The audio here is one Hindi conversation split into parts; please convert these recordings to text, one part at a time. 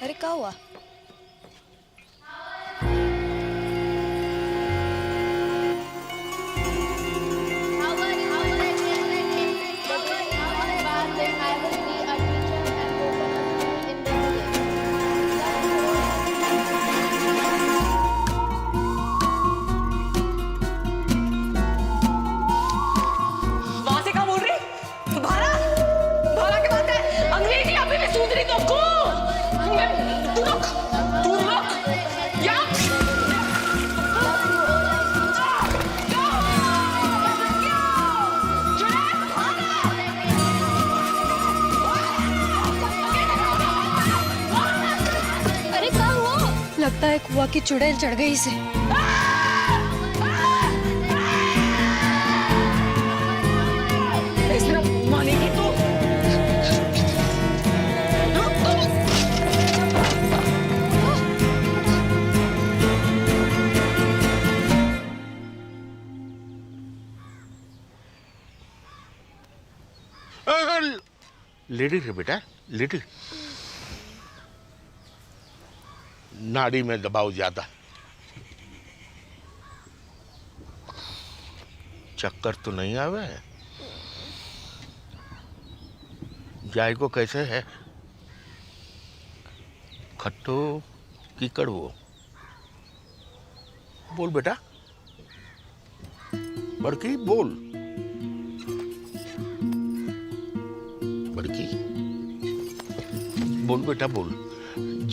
अरे क्या हुआ? लगता है कुआ की चुड़ैल चढ़ गई इसे। मानेगी तू? लेडी रे बेटा, लेडी। नाड़ी में दबाव ज्यादा। चक्कर तो नहीं आवे? जायको कैसे है? खट्टो की कड़वो? बोल बेटा, बड़की बोल। बड़की बोल बेटा बोल,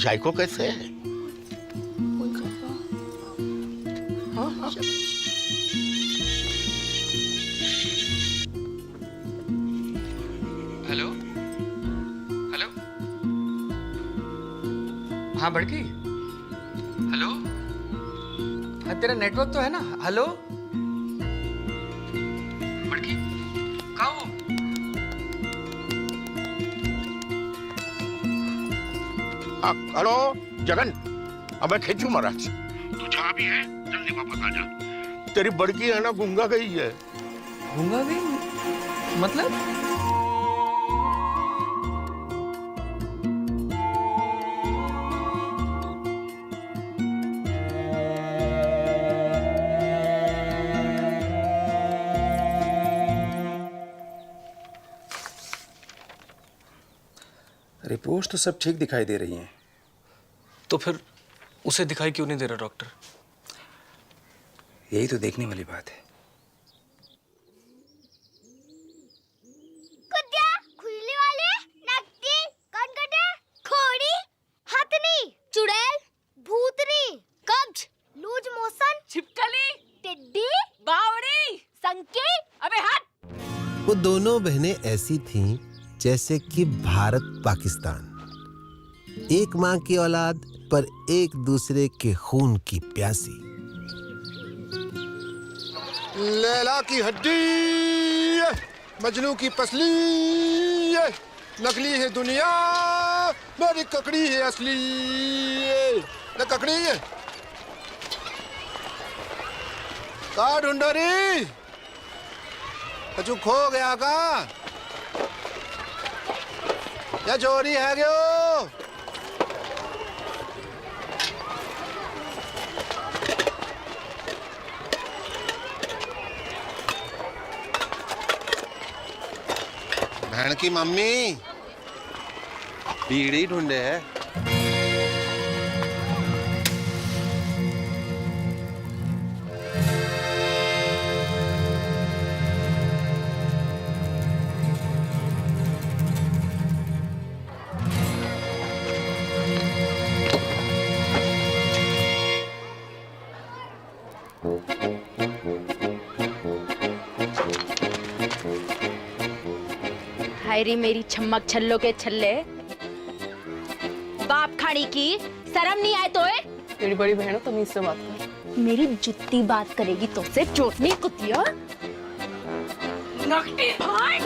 जायको कैसे है? हेलो हेलो, हाँ बड़की, हेलो, हाँ तेरा नेटवर्क तो है ना? हेलो बड़की, कहाँ हो? हेलो जगन, अब मैं खेचू महाराज। तू जहाँ भी है जल्दी वापस आ जा। तेरी बड़की है ना गूंगा गई है। गूंगा गई मतलब? रिपोर्ट्स तो सब ठीक दिखाई दे रही हैं। तो फिर उसे दिखाई क्यों नहीं दे रहा डॉक्टर? यही तो देखने वाली बात है। कुत्ता, खुजली वाले, नकटी, कनकटे, खोड़ी, हथनी, चुड़ैल, भूतनी, कब्ज, लूज मोशन, छिपकली, टिड्डी, बावड़ी, संकी, अबे हट। वो दोनों बहनें ऐसी थीं जैसे कि भारत पाकिस्तान, एक माँ की औलाद पर एक दूसरे के खून की प्यासी। लैला की हड्डी, मजनू की पसली, नकली है दुनिया, मेरी ककड़ी है असली। न ककड़ी है का ढूंढो री? कछु खो गया का या चोरी है क्यों? बहन की मम्मी बीड़ी ढूंढे है। हायरी मेरी छम्मक छल्लो के छल्ले, बाप खानी की शर्म नहीं आए तो? तेरी बड़ी बहन हो, तुम इससे बात कर। मेरी जुत्ती बात करेगी तो से चोटनी कुतिया। नकटी भाई।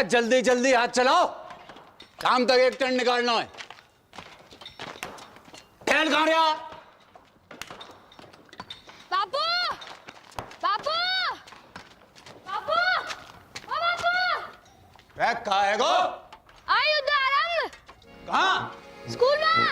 जल्दी जल्दी हाथ चलाओ, काम तक एक टन निकालना है। खेल कहाँ रहा? बाबू बाबू बाबू ओ बाबू कहाँ है गो? आई उदाहरण कहाँ? स्कूल में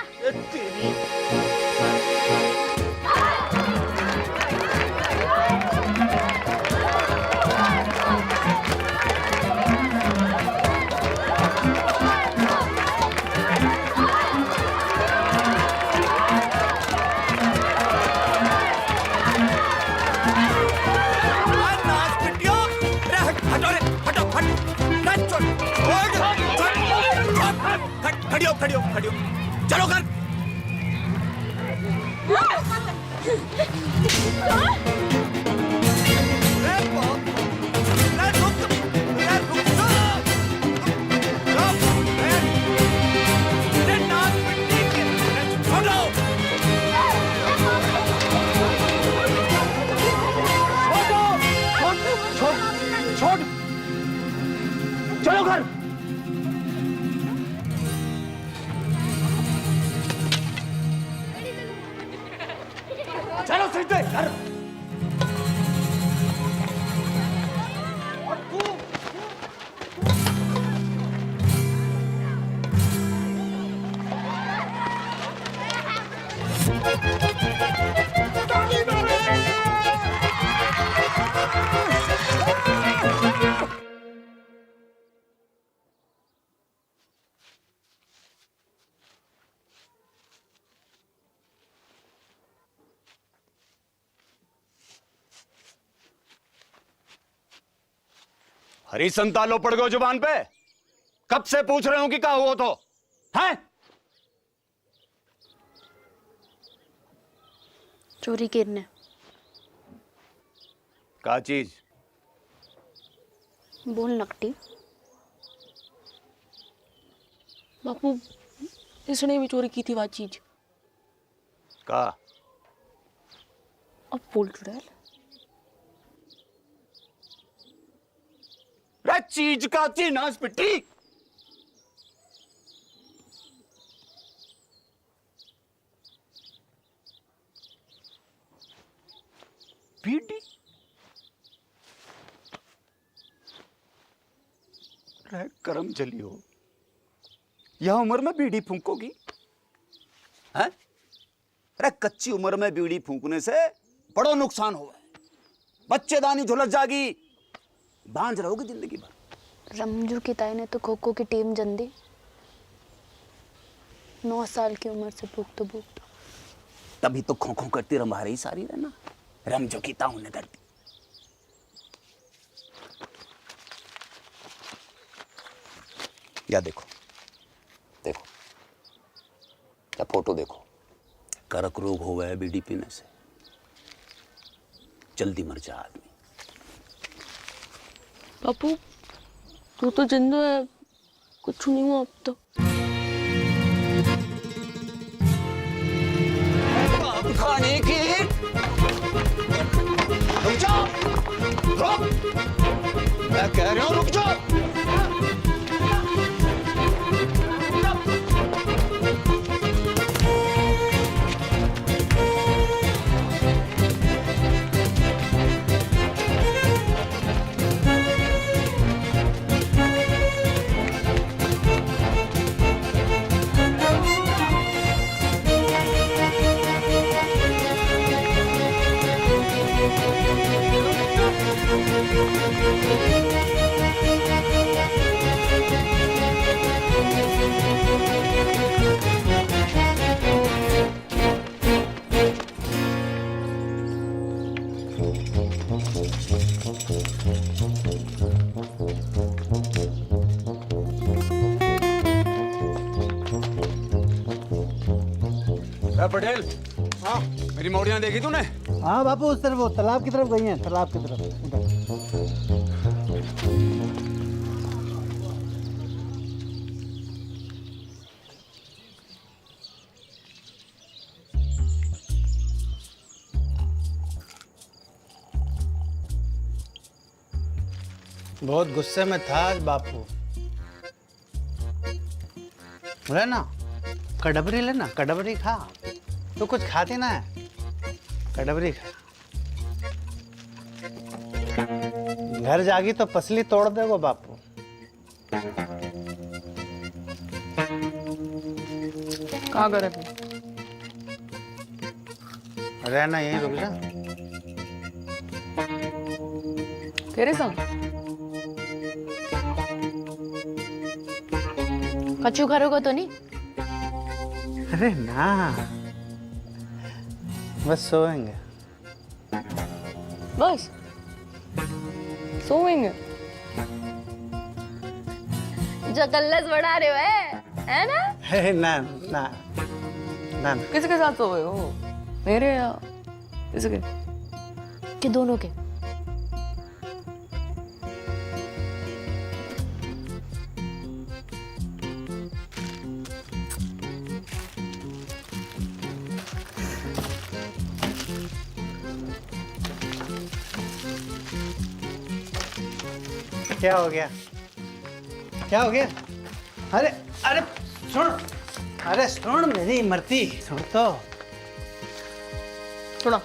खड़ियो खड़ियो, चलो कर। छोड़, चलो घर। चलो सीधे घर। हरी संतालो पड़ गए जुबान पे। कब से पूछ रहे हो कि क्या हुआ तो है? चोरी करने क्या चीज? बोल नकटी। बापू इसने भी चोरी की थी वो चीज। का? अब बोल चुड़ैल। रे चीज का नाश पिट्टी। बीड़ी? रे करम चली हो, यह उम्र में बीड़ी फूंकोगी? हैं? अरे कच्ची उम्र में बीड़ी फूंकने से बड़ो नुकसान हुआ है। बच्चेदानी झुलस जागी, बांझ रहोगे जिंदगी भर। रमजू की ताई ने तो खो खो की टीम जन दी। 9 साल की उम्र से भूख। तभी तो खो खो करती रंभा रही सारी रहना। रमजू की ताऊ ने कर दी। या देखो देखो, या फोटो देखो। कर्क रोग हुआ है बीड़ी पीने से, जल्दी मर जा आदमी। बापू तू तो जिंदा है, कुछ नहीं हुआ अब तो। खाने की रुक जाओ, रुक, मैं कह रहा हूं रुक जाओ। पटेल, हाँ मेरी मौड़ियां देखी तूने? हाँ बापू, उस तरफ, वो तालाब की तरफ गई हैं, तालाब की तरफ। बहुत गुस्से में था आज बापू। बोले ना कड़बरी लेना, कड़बरी खा। तो कुछ खाती ना है, कड़बरी खा। घर जागी तो पसली तोड़ देगो बापू। कहाँ करे तू? रहना यहीं, रुक जा। तेरे संग? कच्चू करोगे तो नहीं? अरे ना, बस सोएंगे। बस सोएंगे? जो कल्लस बढ़ा रहे हो है ना? है ना ना ना ना। किसके साथ सोए हो? मेरे या इसके? कि दोनों के? क्या हो गया? क्या हो गया? अरे अरे सुन, अरे सुन मेरी मरती, सुन तो। सुना।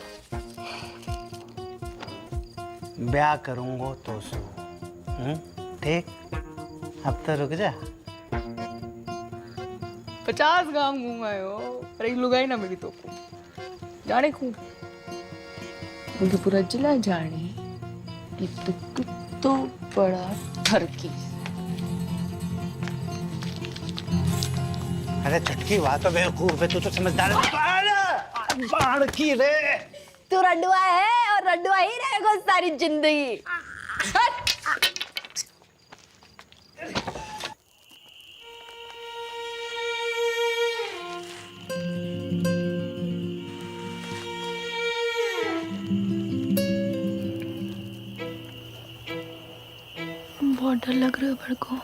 ब्याह करूंगा तो सो, ठीक? अब तो रुक जा। 50 गांव घूमाए हो, पर एक लुगाई ना मिली तो जाने खूब। मुझे पूरा जिला जाने कि तू तो बड़ा ठरकी। अरे चटकी वाह तो बेवकूफ है, तू तो समझदार है। अरे बाढ़ की रे। तू रड्डुआ है और रड्डुआ ही रहेगा सारी जिंदगी। बहुत डर लग रहा है मेरे को।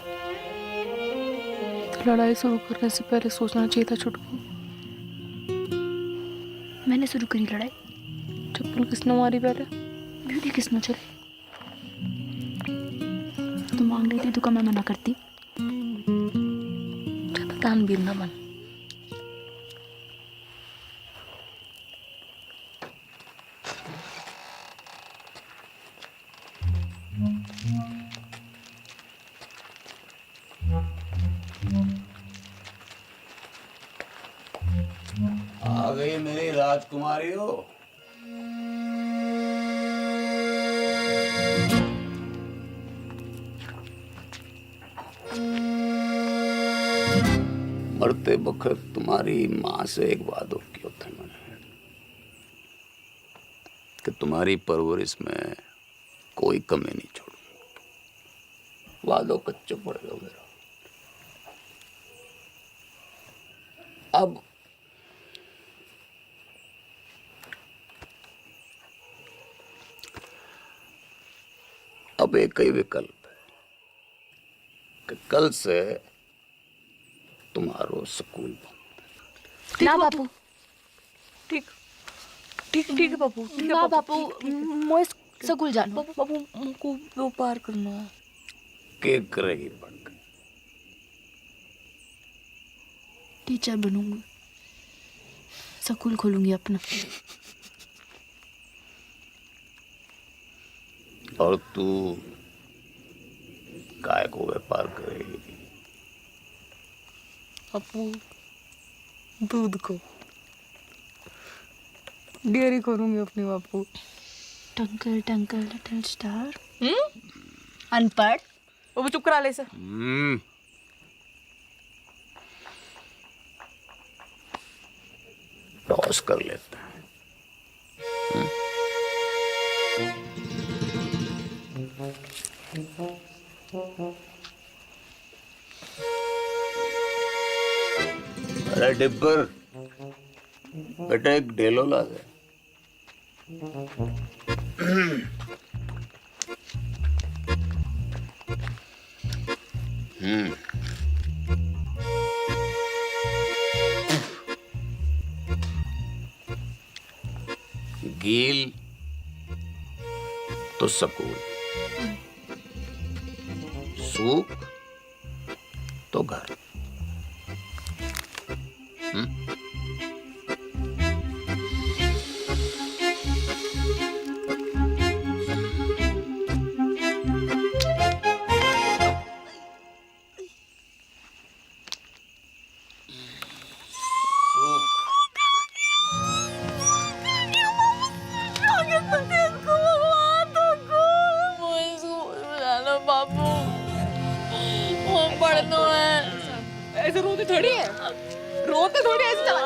तो लड़ाई शुरू करने से पहले सोचना चाहिए था छुटकू। मैंने शुरू करी लड़ाई। चप्पल किसने मारी पहले? ब्यूटी किसने चले? तू मांग रही थी तो मैं मना करती? दान भी ना मन। आ गई मेरी राजकुमारी हो। मरते वक्त तुम्हारी माँ से एक वादो किया था मैंने कि तुम्हारी परवरिश में कोई कमी नहीं छोड़ूंगा। वादो कच्चो पड़ गया मेरा। अब एक ही विकल्प है कि कल से तुम्हारो स्कूल बंद। ना बापू। ठीक ठीक ठीक है बापू। ना बापू, मोए स्कूल जाना। बापू बापू हमको व्यापार करना है। के करेगी पढ़कर? टीचर बनूंगी, स्कूल खोलूंगी अपना। और तू काय को व्यापार करेगी? बापू दूध को डेयरी करूंगी अपनी बापू। टंकल टंकल लिटिल स्टार। अनपढ़ वो चुप करा ले सर। टॉस कर लेते हैं। अरे डिब्बर, बेटा एक डेलो ला दे। गील तो सकूल, सूख तो घर। ऐसे रोते थोड़ी है, रोते थोड़ी ऐसे चला।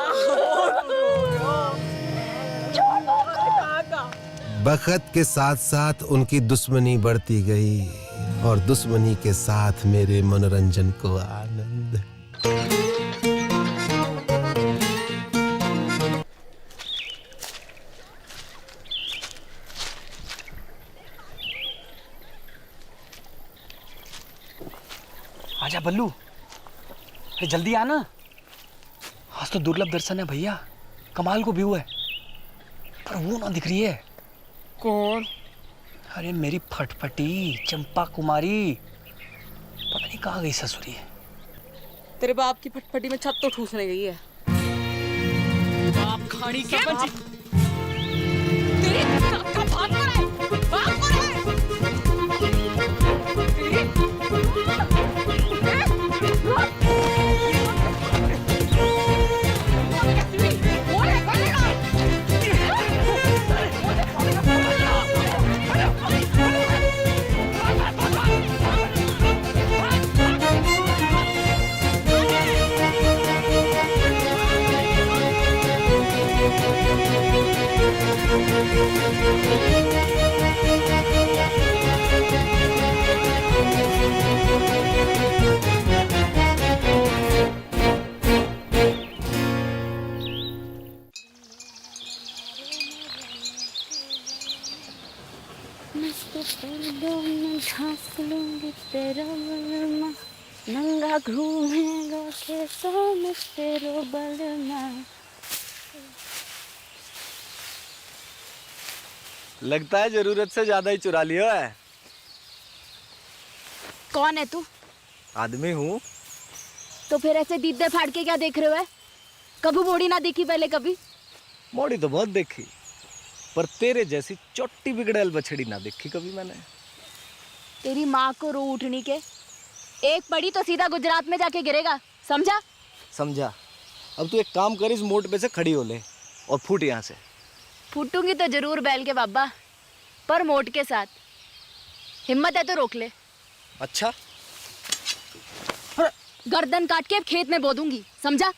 बखत के साथ साथ उनकी दुश्मनी बढ़ती गई और दुश्मनी के साथ मेरे मनोरंजन को आनंद। आजा बल्लू, अरे जल्दी आना, आज तो दुर्लभ दर्शन है भैया, कमाल को व्यू है, पर वो ना दिख रही है। कौन? अरे मेरी फटफटी चंपा कुमारी, पता नहीं कहाँ गई ससुरी है। तेरे बाप की फटफटी में छत तो ठूसने गई है। बाप खानी के तेरे का भाग पड़ा है, भाग पड़ा है। नंगा घूमेगा कैसों में तेरो बलमा। लगता है जरूरत से ज्यादा ही चुरा लिया है। कौन है तू? आदमी हूँ। तो फिर ऐसे दीदे फाड़ के क्या देख रहे हो? कभी मोड़ी ना देखी पहले कभी? मोड़ी तो बहुत देखी, पर तेरे जैसी चोटी बिगड़ैल बछड़ी ना देखी कभी मैंने। तेरी माँ को रो उठनी के, एक पड़ी तो सीधा गुजरात में जाके गिरेगा, समझा? समझा। अब तू एक काम कर, इस मोड़ पे से खड़ी हो ले और फूट यहाँ से। फूटूंगी तो जरूर बैल के बाबा, पर मोट के साथ। हिम्मत है तो रोक ले। अच्छा, गर्दन काट के खेत में बो दूंगी, समझा?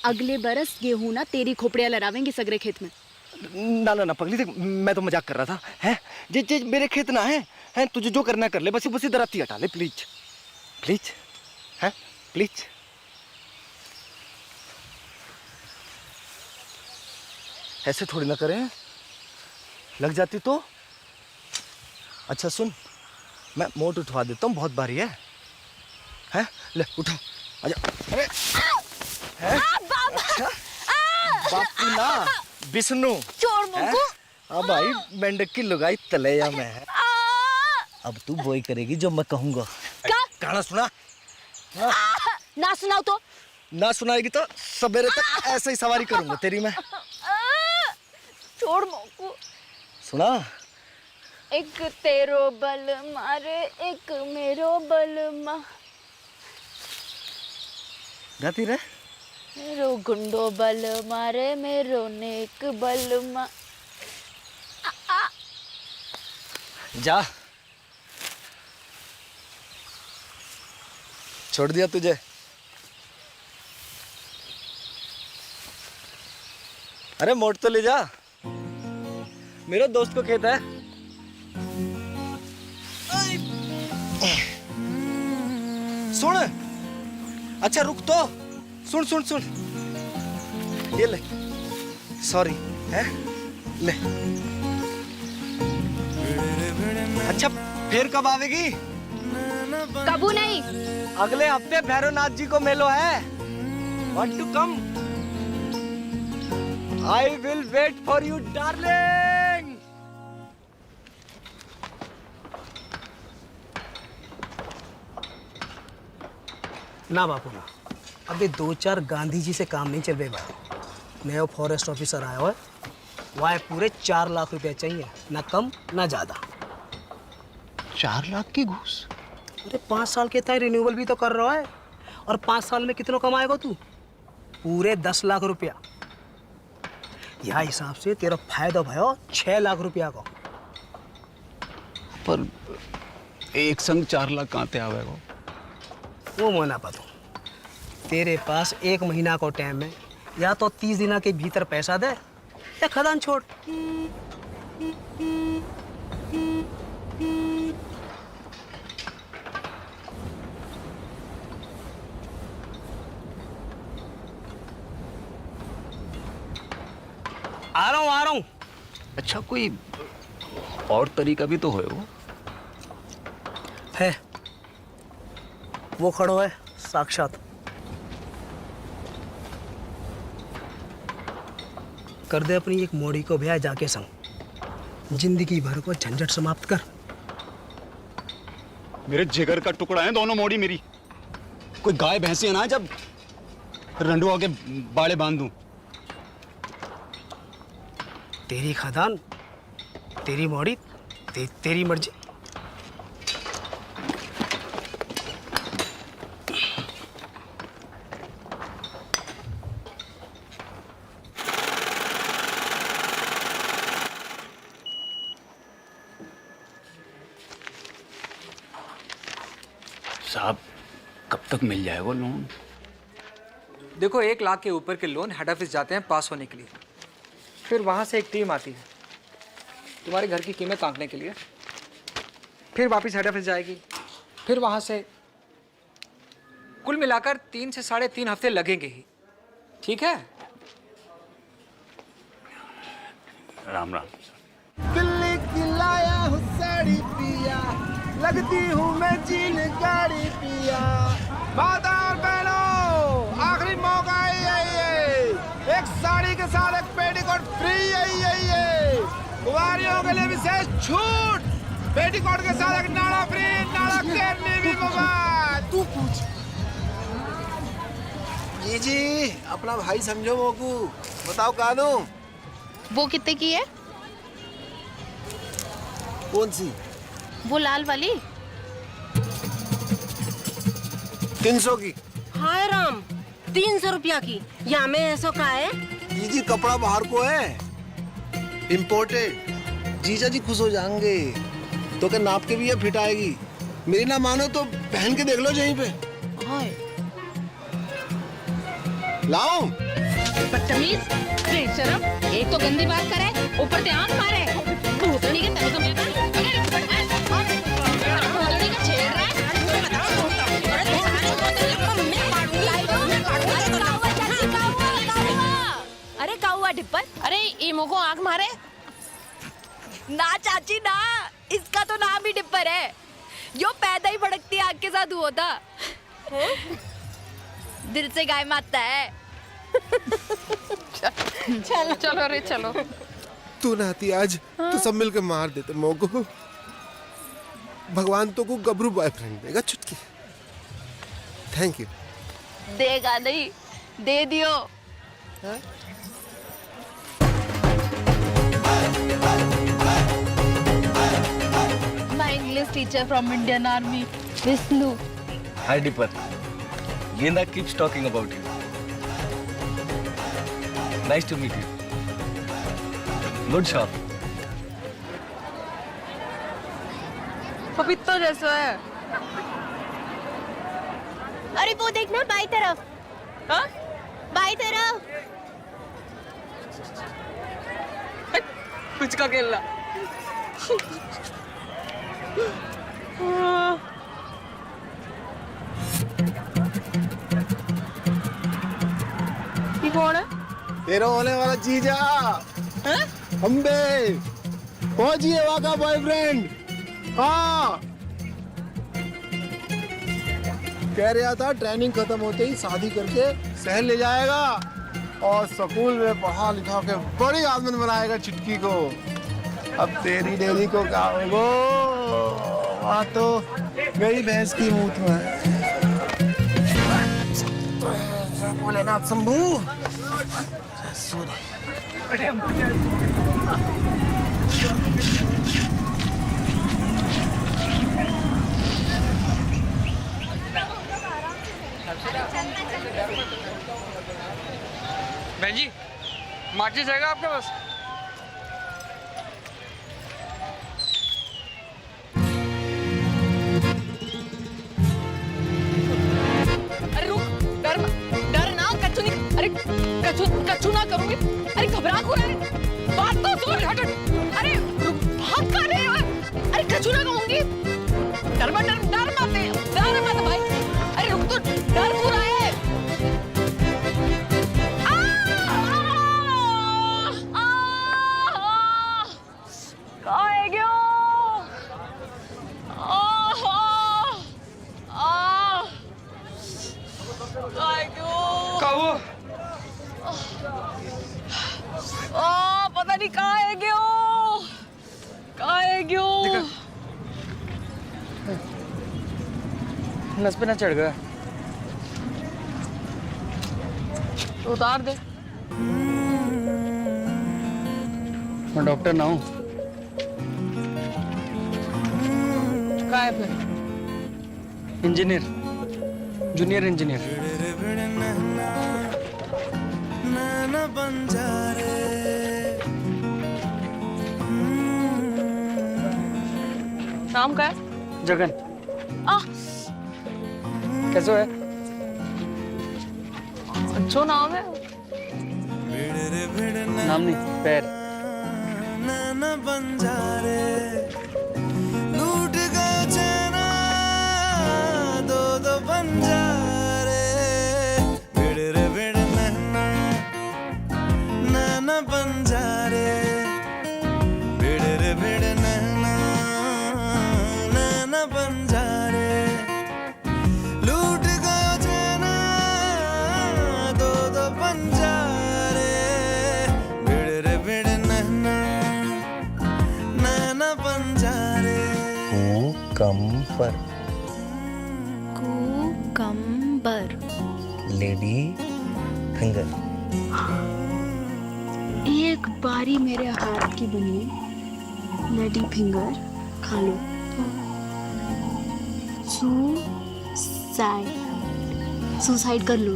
अगले बरस गेहूं ना तेरी खोपड़ियां लहरावेंगी सगरे खेत में। ना ना ना पगली, देख मैं तो मजाक कर रहा था। हैं जे मेरे खेत ना है, हैं तुझे जो करना कर ले, बस इधर आती हटा ले प्लीज प्लीज, हैं प्लीज। ऐसे थोड़ी ना करें, लग जाती तो। अच्छा सुन, मैं मोट उठवा देता हूँ, बहुत भारी है। हैं ले उठा, आजा। अरे हैं? अच्छा बापू ना विष्णु छोड़ मुझको। अब भाई मेंढक की लुगाई तलैया में है। अब तू वही करेगी जो मैं कहूँगा। गाना सुना? ना सुनाओ तो? ना सुनाएगी तो सवेरे तक ऐसे ही सवारी करूंगा तेरी मैं। छोड़ मुझको। सुना? एक तेरो बल मारे, एक मेरो बल मा। गाती रहे। मेरो गुंडो बल मारे, मेरो नेक बल मा। जा, छोड़ दिया तुझे। अरे मोट तो ले जा, मेरे दोस्त को खेत है। सुन, अच्छा रुक तो, सुन सुन सुन, ये ले, सॉरी है, ले। अच्छा फिर कब आवेगी? कबू नहीं। अगले हफ्ते भैरवनाथ जी को मेलो है। Want to come? I will wait for you, darling. ना बापू ना, अबे 2-4 गांधी जी से काम नहीं चल रहे भाई। नया फॉरेस्ट ऑफिसर आया हुआ है, वहाँ पूरे 4 लाख रुपए चाहिए, ना कम ना ज्यादा। 4 लाख की घूस? अरे 5 साल के तय रिन्यूअल भी तो कर रहा है, और 5 साल में कितना कमाएगा तू? पूरे 10 लाख रुपया। यह हिसाब से तेरा फायदा भयो 6 लाख रुपया का। पर एक संग 4 लाख कहाँ ते आवेगा? वो मना पता, तेरे पास 1 महीना का टाइम है, या तो 30 दिना के भीतर पैसा दे या खदान छोड़। आ रहा हूँ। अच्छा, कोई और तरीका भी तो है वो? है, वो खड़ो है साक्षात। कर दे अपनी एक मोड़ी को ब्याह जाके संग, जिंदगी भर को झंझट समाप्त कर। मेरे जिगर का टुकड़ा है दोनों मोड़ी मेरी। कोई गाय भैंसी है ना जब रंडुआ के बाड़े बांध दूं। तेरी खदान, तेरी मोड़ी, तेरी मर्जी। साहब, कब तक मिल जाए वो लोन? देखो 1 लाख के ऊपर के लोन हेड ऑफिस जाते हैं पास होने के लिए, फिर वहाँ से एक टीम आती है तुम्हारे घर की कीमत आंकने के लिए, फिर वापस हेड ऑफिस जाएगी, फिर वहाँ से कुल मिलाकर 3 से 3.5 हफ्ते लगेंगे ही। ठीक है? राम राम। दिल्ली की लाया हूँ साड़ी पिया, लगती हूँ मैं जीन गाड़ी पिया। माता और बहनों, आखिरी मौका है ये, एक साड़ी के साथ एक पेटीकोट फ्री है। कुंवारियों के लिए विशेष छूट, पेटीकोट के साथ एक नाड़ा फ्री, नाड़ा केरनी भी मुफ्त। तू पूछ। जी अपना भाई समझो मोकू, बताओ कानू। वो कितने की है? कौन सी? वो लाल वाली। 300 की। हाय राम, 300 रुपया की, या में ऐसा का है? जी कपड़ा बाहर को है, इम्पोर्टेड। जीजा जी खुश हो जाएंगे, तो क्या नाप के भी ये फिट आएगी। मेरी ना मानो तो पहन के देख लो यहीं पे। हाय लाओ। बदतमीज, बेशरम, एक तो गंदी बात करे, ऊपर से आंख मारे। भूतनी के तन को मिलता है। भूतनी का छेड़ रहा है। अरे काउआ डिप्पल, अरे ईमो को आंख मारे। ना चाची ना, इसका तो नाम ही डिप्पर है। यो पैदा ही भड़कती आग के साथ हुआ था। दिल से गाय मारता है। चलो चलो रे चलो। तू नाती आज तो सब मिलकर मार देते मोको। भगवान तो को गबरू बॉयफ्रेंड देगा चुटकी। Thank you. देगा नहीं, दे दियो। My English teacher from Indian Army, Vishnu. Hi Dipper. Genda keeps talking about you. Nice to meet you. Good shot. पपीता जैसा है। अरे वो देखना बाई तरफ। हाँ? बाई तरफ। कुछ का खेलना। ये कौन है? तेरा होने वाला जीजा। अम्बे, फौजी है वहाँ का बॉयफ्रेंड। हाँ, कह रहा था ट्रेनिंग खत्म होते ही शादी करके शहर ले जाएगा और स्कूल में पढ़ा लिखा के बड़ी आदमी बनाएगा चिटकी को। अब तेरी डेरी को क्या होगा? वहाँ तो गई भैंस की मूत में। भोलेनाथ शंभू। बहन जी, माचिस जाएगा आपके पास? अरे रुक, डर ना, कच्चू नहीं, अरे कच्चू ना करूंगी। अरे घबरा क्यों रहे? बात तो सुन, हट। अरे रुक, भाग कहाँ रहे हो? अरे कच्चू ना कहूंगी। डर मत भाई। अरे रुक तो, डर क्यों रहा है? पता नहीं कहाँ है क्यों। नस पे ना चढ़ गया। तो उतार दे। मैं डॉक्टर ना हूँ। कहाँ है फिर? Engineer, junior engineer. नाम का है? जगन। कैसे है? अच्छो नाम है। नाम नहीं, पैर। लूट गए चेना दो बंजारे भिड़ रे भिड़ नैना बंजारे भिड़ रे भिड़ नैना बंजारे लूट गए चेना दो बंजारे भिड़ रे भिड़ नैना बंजारे कुकम्बर, लेडी फिंगर। एक बारी मेरे हाथ की बनी लेडी फिंगर खा लो। सुसाइड कर लो।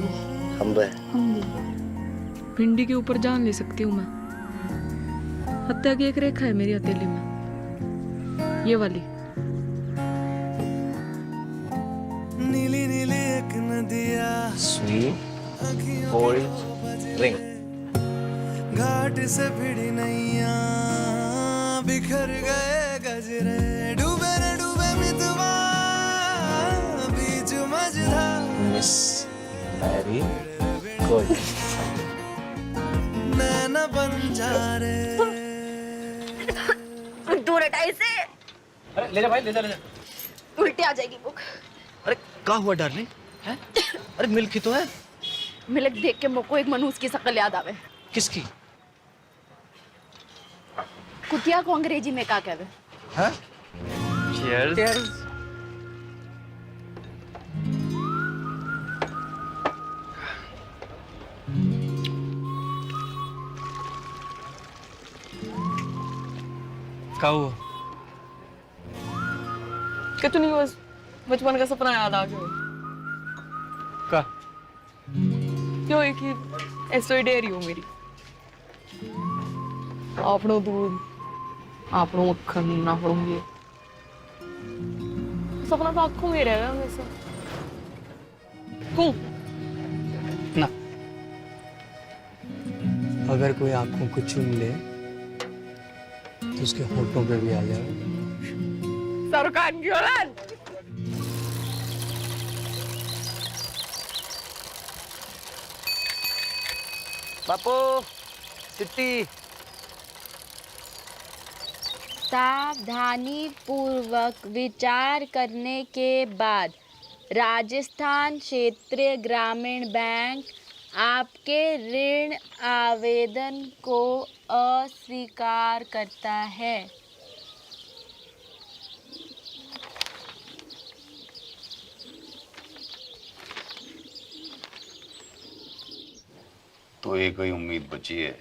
भिंडी के ऊपर जान ले सकती हूँ मैं। हत्या की एक रेखा है मेरी हथेली में, ये वाली। नीली नीली एक नदिया स्वीट गोल्ड रिंग। घाट से भिड़ी नैया बिखर गए गजरे डूबे रे डूबे मितवा बीच मझधार मिस मैरी गोल्ड। नैना बंजारे दूर हटा इसे, अरे ले जा भाई, ले जा। उल्टी आ जाएगी बुक। अरे क्या हुआ डार्लिंग? हैं? अरे मिल्क ही तो है। मिल्क देख के मुझको एक मनुष्य की शक्ल याद आवे। किसकी? कुतिया को अंग्रेजी में क्या कहते? हाँ? Cheers. क्या हुआ? कि तू नहीं, बस बचपन का सपना याद आ गया। का? क्यों एक ही ऐसो डेयरी हो मेरी। आपनो दूध, आपनो मक्खन, आपनो ये सपना तो आंखों में रहेगा हमेशा। क्यों? ना, अगर कोई आंखों को चूम ले तो उसके होठों पे भी आ जाए। सरकार की औलाद। बापू, सिट्टी। सावधानी पूर्वक विचार करने के बाद राजस्थान क्षेत्रीय ग्रामीण बैंक आपके ऋण आवेदन को अस्वीकार करता है। तो एक ही उम्मीद बची है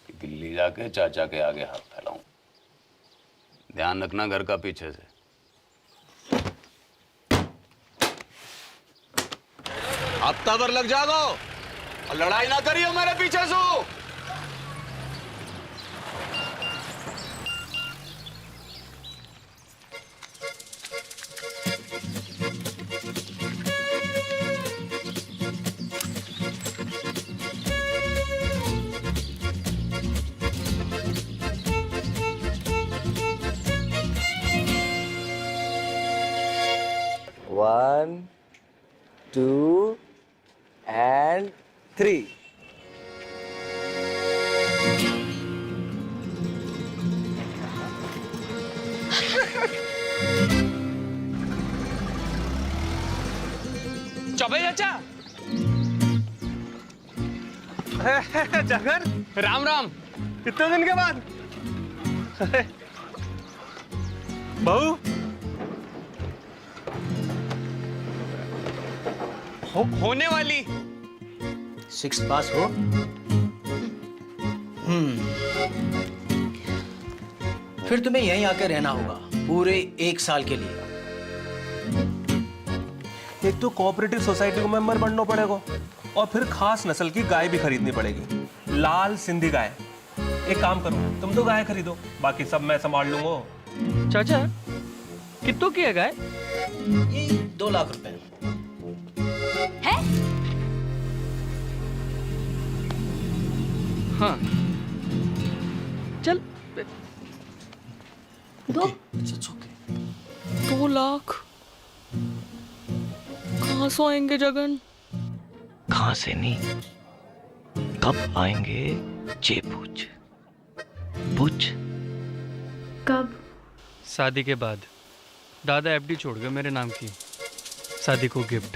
कि दिल्ली जाके चाचा के आगे हाथ फैलाऊं। ध्यान रखना घर का पीछे से। हफ्ता भर लग जाओ और लड़ाई ना करियो मेरे पीछे से। One, 2, and 3. चौबे चाचा। जगन, राम राम। कितने दिन के बाद? बहू होने वाली। 6 पास हो। फिर तुम्हें यहीं आकर रहना होगा पूरे 1 साल के लिए। एक तो कोऑपरेटिव सोसाइटी को मेंबर बनना पड़ेगा और फिर खास नस्ल की गाय भी खरीदनी पड़ेगी, लाल सिंधी गाय। एक काम करो, तुम तो गाय खरीदो, बाकी सब मैं संभाल लूंगा। चाचा कितनों की है गाय? ये 2 लाख रुपए है? हाँ चल। 2 2 लाख कहाँ से आएंगे जगन? कहां से नहीं, कब आएंगे ये पूछ। पूछ कब? शादी के बाद। दादा एफडी छोड़ गए मेरे नाम की, शादी को gift.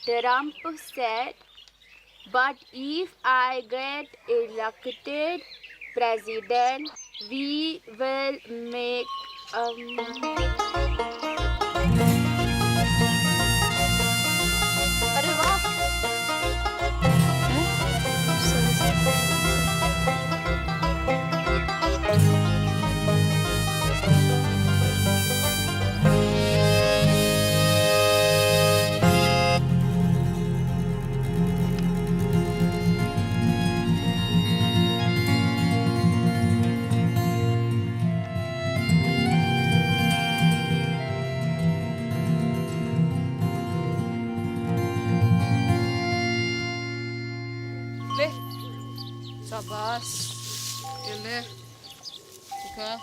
Trump said, but if I get elected president, we will make अरे वाह। ले शाबाश, ये ले ठीक है।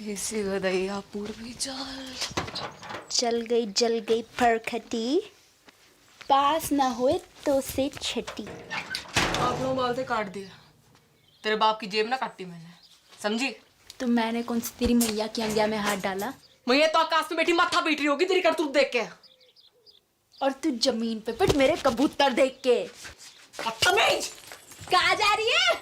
देसी गदैया पूर्वी चल गई फरखटी, पास ना हुए तो से छटी। आप लोग बाल से काट दिया, तेरे बाप की जेब ना काटी मैंने, समझी? तो मैंने कौन सी तेरी मैया की अंगिया में हाथ डाला? मैया तो आकाश में बैठी माथा पीट रही होगी तेरी करतूत देख के। और तू जमीन पे पिट मेरे कबूतर देख के। बदतमीज! कहाँ जा रही है?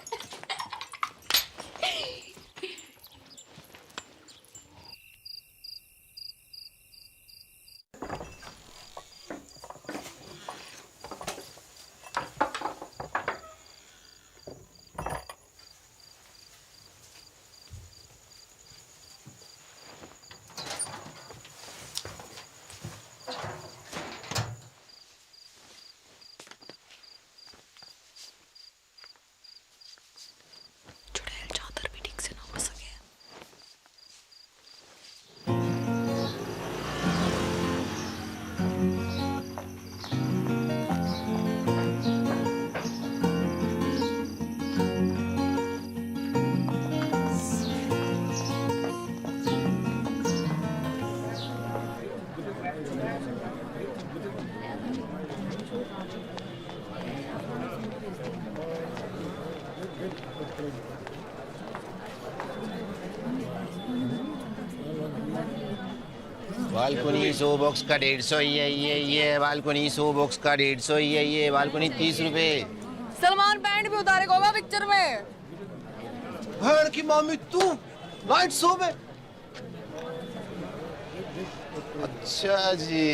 बालकोनी 100 बॉक्स का 150 ये बालकोनी 100 बॉक्स का 150 ये बालकोनी 30 रुपए। सलमान पैंट भी उतारेगा होगा पिक्चर में। भैन की मामी तू नाइट शो में? अच्छा जी।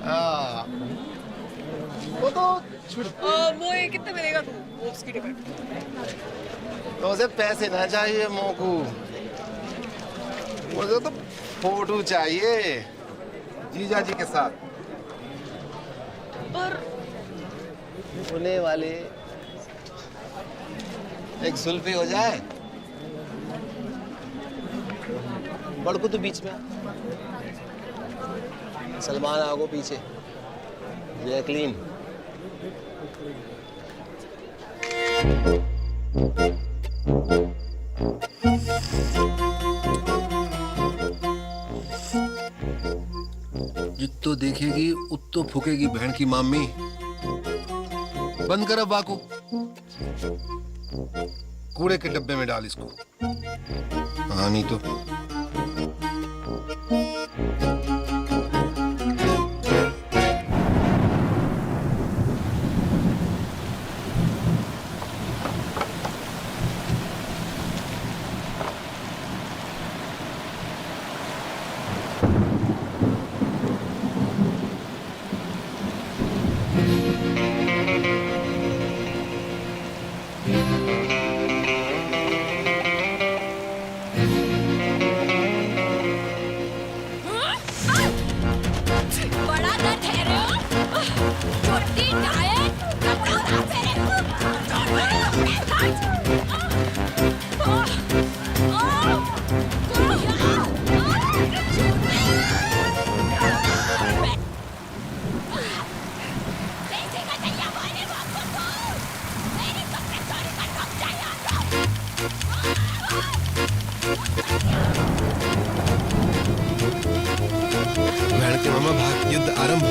हाँ वो तो वो ये कितने मिलेगा तू वो उसकी टिकट? तो उसे पैसे ना चाहिए मोकू, मुझे तो फोटो चाहिए जीजा जी के साथ। पर होने वाले एक सुल्फी हो जाए। बड़कू तो बीच में, सलमान आगो पीछे, जैकलीन। जित्तो देखेगी उत्तो फूकेगी बहन की मामी। बंद कर अब बाको, कूड़े के डब्बे में डाल इसको। हाँ नहीं तो बड़ा दर्द है रे छोटी डायट कपड़ा उतार बहन के मामा भाग युद्ध आरंभ।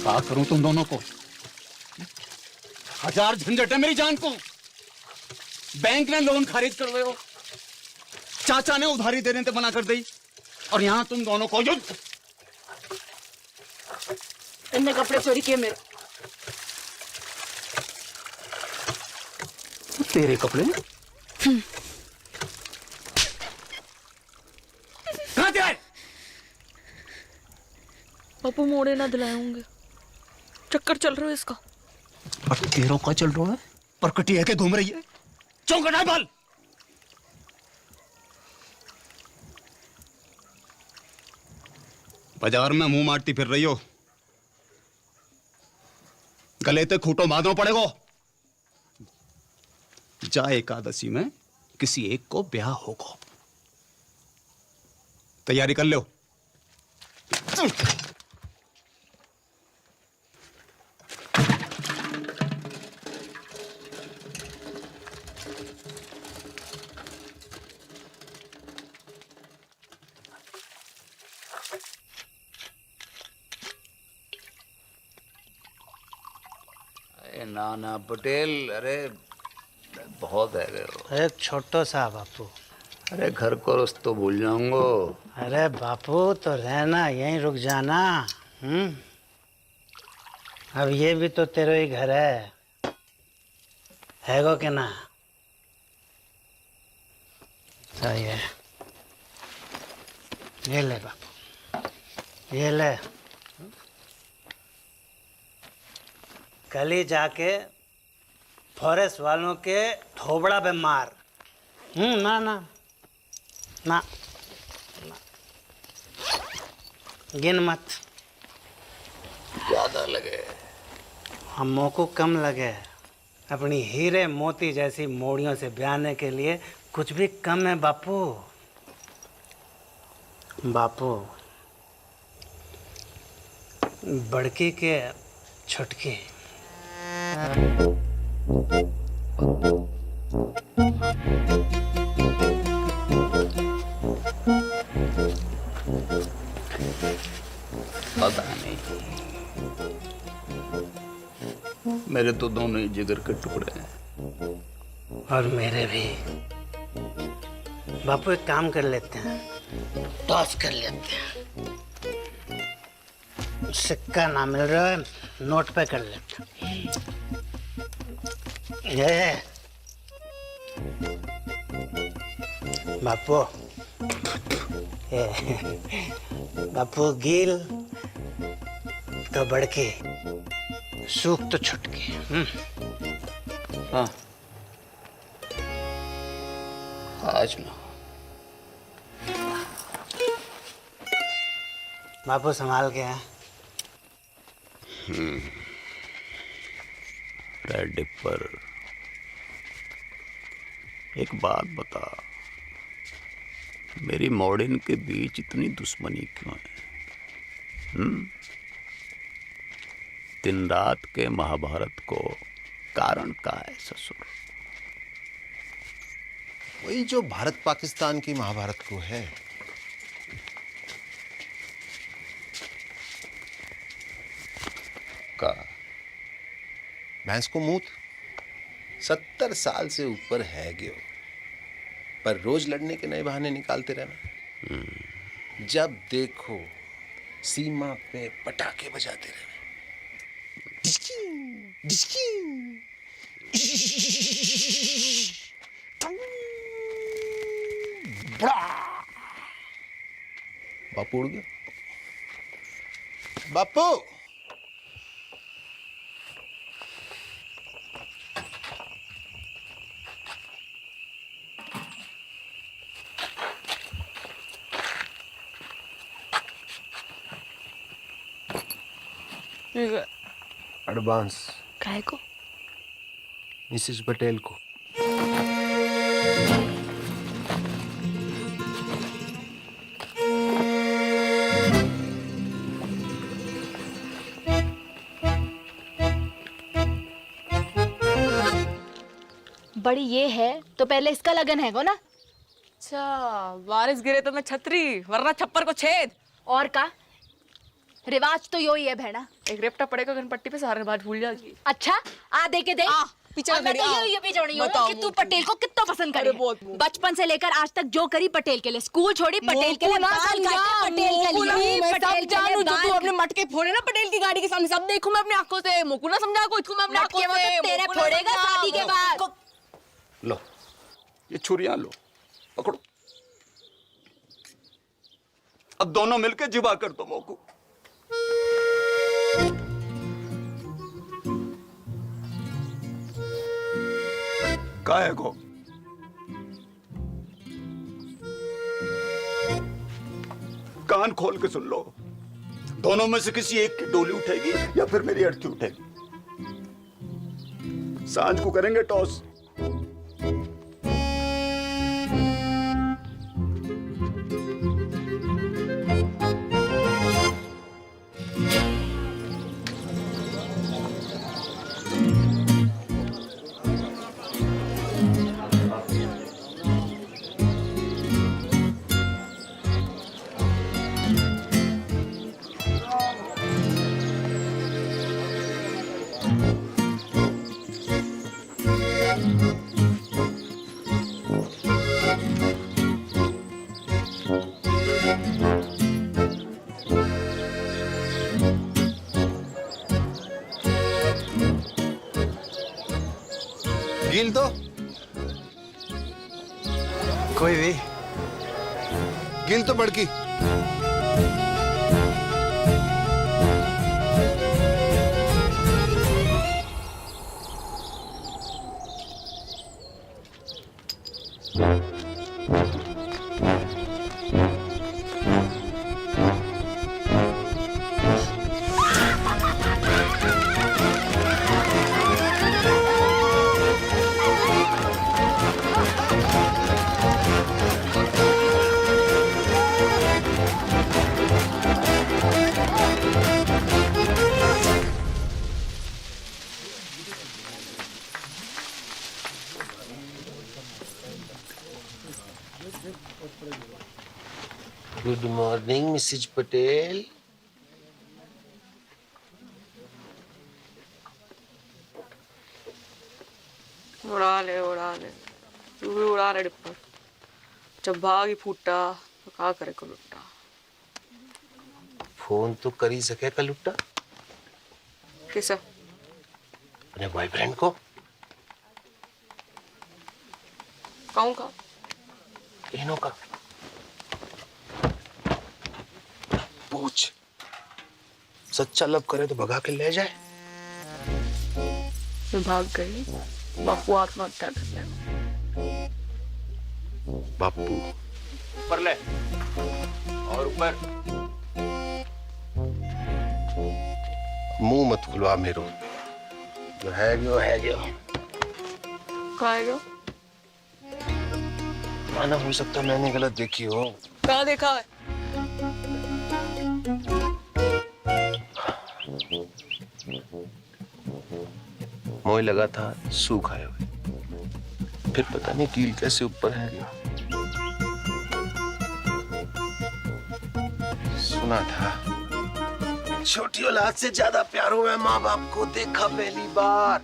क्या करूं तुम दोनों को? हजार झंझट है मेरी जान को। बैंक ने लोन खारिज कर रहे हो, चाचा ने उधारी देने से मना कर दी, और यहां तुम दोनों को युद्ध। इनने कपड़े चोरी किए मेरे। तेरे कपड़े कहां से आए? पप्पू मोड़े ना दिलाए होंगे, चक्कर चल रहा है इसका। और तेरों का चल रहा है, परकटी है के घूम रही है, चौंकट है बाल। बाजार में मुंह मारती फिर रही हो, गले ते खूंटो बांधो पड़ेगो। जा एकादशी में किसी एक को ब्याह होगा, तैयारी कर लो। अरे नाना पटेल, अरे बहुत है गए हो। एक छोटो सा बापू। अरे घर को रस तो भूल जाऊंगो। अरे बापू तो रहना, यहीं रुक जाना। अब ये भी तो तेरा ही घर है गो के ना? सही है। ये ले बापू, ये ले। कल ही जाके फॉरेस्ट वालों के थोबड़ा पे मार। ना ना ना, गिन मत। ज्यादा लगे हमों को कम लगे। अपनी हीरे मोती जैसी मोड़ियों से ब्याने के लिए कुछ भी कम है बापू। बापू, बड़की के छुटकी। पता नहीं, मेरे तो दोनों ही जिगर के टुकड़े हैं। और मेरे भी। बापू एक काम कर लेते हैं, टॉस कर लेते हैं। सिक्का ना मिल रहा है, नोट पे कर लेते हैं। ये बापू, बापू गील तो बड़की, सूख तो छुटकी। हाँ, आज ना। बापू संभाल के हैं। रेड डिपर, एक बात बता, मेरी मॉडर्न के बीच इतनी दुश्मनी क्यों है? दिन रात के महाभारत को कारण का है ससुर? वही जो भारत पाकिस्तान की महाभारत को है। का भैंस को मूत 70 साल से ऊपर है गयो, पर रोज लड़ने के नए बहाने निकालते रहना। जब देखो सीमा पे पटाखे बजाते रहना। बापू उड़ गया। बापू, एडवांस काहे को? मिसेस पटेल को। बड़ी ये है तो पहले इसका लगन है गो ना? अच्छा, बारिश गिरे तो मैं छतरी, वरना छप्पर को छेद। और का रिवाज तो यो ही है भेड़ा। एक रेपटा पड़ेगा घनपट्टी पे, सारे रिवाज भूल जाएगी। अच्छा, आ दे के दे। पीछे और मैं तो ये भी जोड़ी हूँ कि तू पटेल को कितना पसंद करे। बचपन से लेकर आज तक जो करी पटेल के लिए, स्कूल छोड़ी पटेल के लिए, बाल काटे पटेल के लिए, पटेल के लिए तू अपने मटके फोड़े ना पटेल की गाड़ी के सामने, सब देखूं मैं अपनी आंखों से। मोकू ना समझा को, इसको मैं अपनी आंखों से। तेरे फोड़ेगा शादी के बाद। लो, ये छुरियां लो, पकड़ो। अब दोनों मिलकर जिबा कर दो मोकू। काहे को? कान खोल के सुन लो, दोनों में से किसी एक की डोली उठेगी या फिर मेरी अर्थी उठेगी। सांझ को करेंगे टॉस। गिल दो। कोई भी। गिल तो बड़की। Good morning Mrs Patel. उड़ा ले तू भी उड़ा ले डिप्पर। जब भाग ही फूटा तो क्या करे को लुट्टा। फोन तो कर ही सके का लुट्टा। किसे? अपने बॉयफ्रेंड को। कहूँ का? इन्हों का। पूछ। सच्चा लव करे तो भगा के ले जाए। मैं भाग गई, बापू आत्महत्या कर ले। बापू ऊपर ले और ऊपर। मुंह मत खुलवा मेरो। जो है गयो है गयो। कहाँ है गयो? माना हो सकता मैंने गलत देखी हो। कहाँ देखा है? मोह लगा था सूख आए हुए। फिर पता नहीं कील कैसे ऊपर है गया। सुना था छोटी औलाद से ज्यादा प्यार हुआ माँ बाप को देखा पहली बार।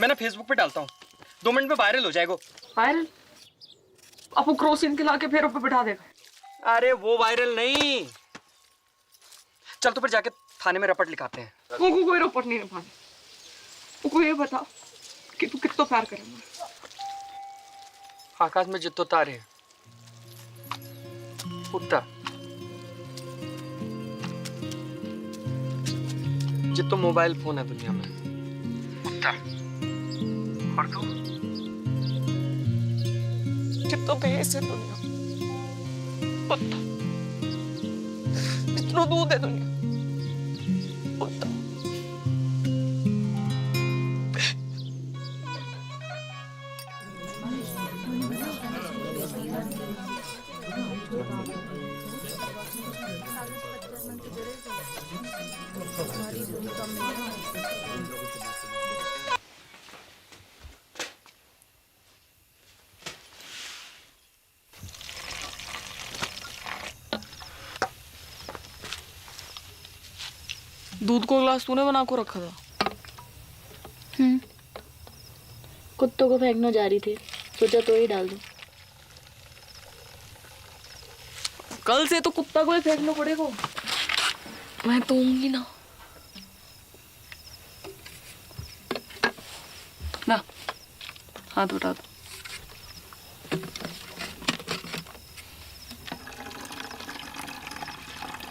मैं फेसबुक पे डालता हूँ, 2 मिनट में वायरल हो जाएगा। वायरल? अब वो क्रोसिन खिला के फिर ऊपर बिठा देगा। अरे वो वायरल नहीं। चल तो फिर जाके थाने में रपट लिखाते हैं। वो कोई रपट नहीं लिखाने। वो ये बता कि तू कितना प्यार करेगा। आकाश में जितो तारे उतना जितो मोबाइल फोन है दुनिया में उतना। और तू कितना भैंस है दुनिया उतना। जितना दूध है दुनिया उतना। दूध को गिलास तूने बना को रखा था। कुत्तों को फेंकना जा रही थी, सोचा तो ही डाल दूं। कल से तो कुत्ता को ही फेंकना पड़ेगा। मैं तो होंगी ना। ना हाथ उठा दो।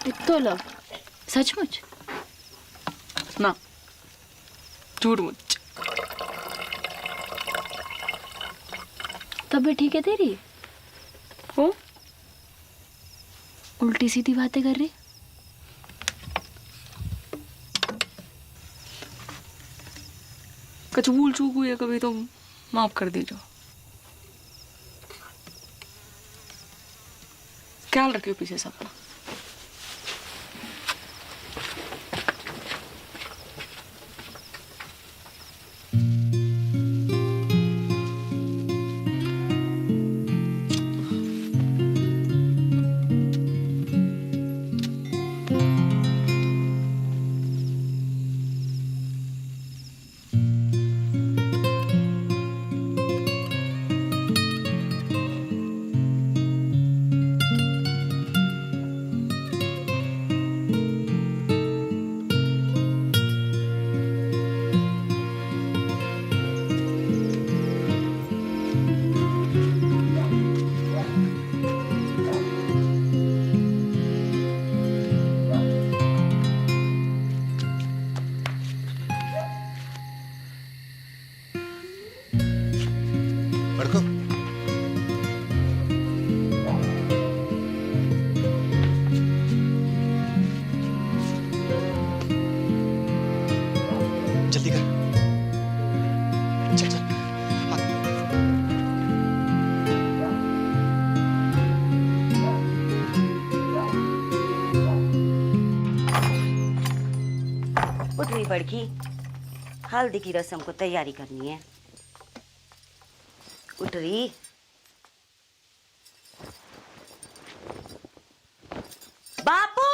इतो लव सचमुच ना झूठ मुझ। तब भी ठीक है तेरी। हो उल्टी सीधी बातें कर रही। कुछ भूल चूक हुई है कभी तो माफ कर दीजिए। ख्याल रखियो पीछे से अपना। बड़की, हल्दी की रस्म को तैयारी करनी है। उठ रही। बापू,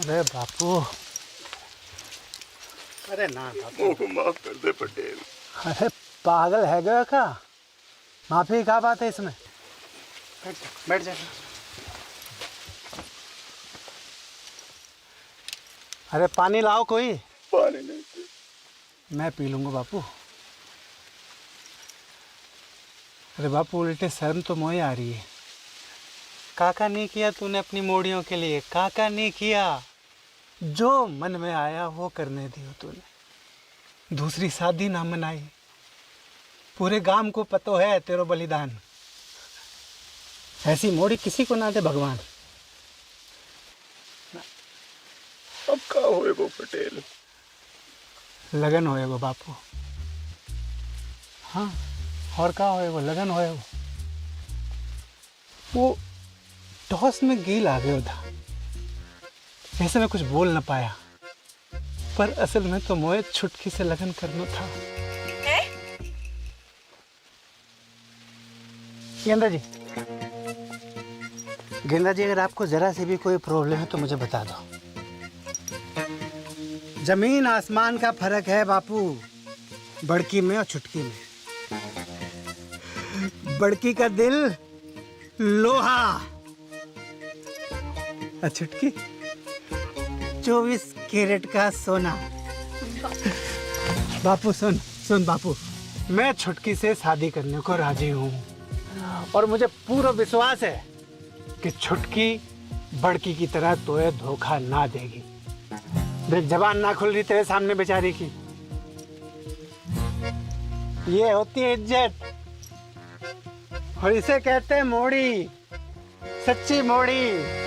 अरे बापू, अरे ना बापू, को माफ कर दे पटेल। अरे पागल है गया क्या? माफी क्या बात है इसमें? बैठ जा। अरे पानी लाओ कोई। पानी नहीं। मैं पी लूंगा बापू। अरे बापू, उल्टे शर्म तो मोही आ रही है। काका नहीं किया तूने अपनी मोड़ियों के लिए, काका नहीं किया। जो मन में आया वो करने दियो तूने। दूसरी शादी ना मनाई। पूरे गांव को पतो है तेरो बलिदान। ऐसी मोड़ी किसी को ना दे भगवान। अब का होए वो पटेल? लगन होए वो बापू। हाँ, और का होए वो, लगन होए वो टॉस में गील आ गया था। ऐसे में कुछ बोल ना पाया, पर असल में तो मोए छुटकी से लगन करना था। गेंदा जी, गेंदा जी, अगर आपको जरा से भी कोई प्रॉब्लम है तो मुझे बता दो। जमीन आसमान का फर्क है बापू, बड़की में और छुटकी में। बड़की का दिल लोहा और छुटकी 24 कैरेट का सोना। बापू सुन सुन बापू, मैं छुटकी से शादी करने को राजी हूँ और मुझे पूरा विश्वास है कि छुटकी बड़की की तरह तोए धोखा ना देगी। देख, जबान ना खुल रही तेरे सामने बेचारी की। ये होती है इज्जत और इसे कहते हैं मोड़ी, सच्ची मोड़ी।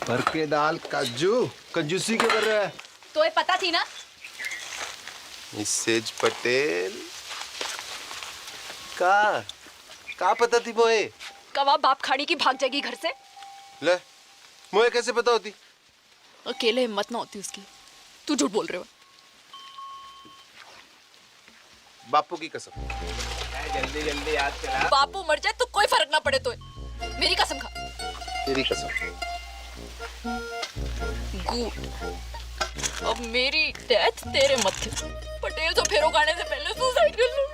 भर के दाल काजू कंजूसी के कर रहा है। तो ये पता थी ना? मिसेज पटेल का पता थी मोए? कबाब बाप खाड़ी की भाग जाएगी घर से। ले, मोए कैसे पता होती? अकेले हिम्मत ना होती उसकी। तू झूठ बोल रहे हो। बापू की कसम। जल्दी जल्दी याद करा। बापू मर जाए तो कोई फर्क ना पड़े। तो मेरी कसम खा। तेरी कसम। गुड। अब मेरी डेथ तेरे मत्थे। पटेल तो फेरो गाने से पहले सुसाइड कर लूं।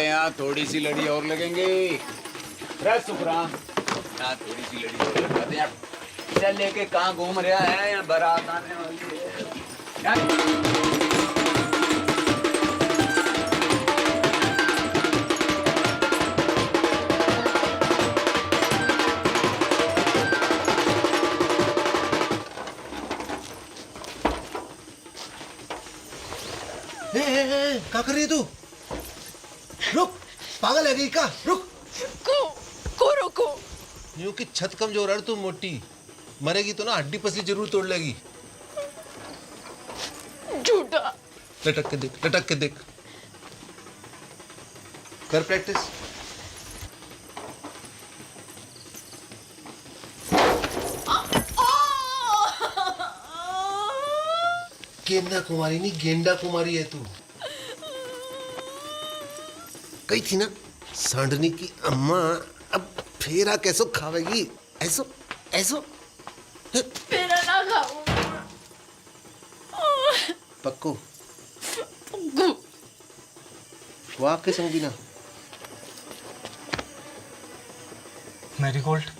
यहाँ थोड़ी सी लड़ी और लगेंगे। सुखराम, यहाँ थोड़ी सी लड़ी और लगा दे। चल लेके कहाँ घूम रहा है? यहाँ बारात आने वाली है। क्या कर रही है तू? रुक, पागल है गई का? रुक। को रोको। यूं कि छत कमजोर है, तू मोटी मरेगी तो ना हड्डी पसली जरूर तोड़ लेगी। झूठा। लटक के देख, लटक के देख। कर प्रैक्टिस। गेंदा कुमारी नहीं, गेंडा कुमारी है तू। कही थी ना सांडनी की अम्मा, अब फेरा कैसो खावेगी? ऐसो ऐसो मेरा ना खाओ। पक्को वाह के संगीना। Marigold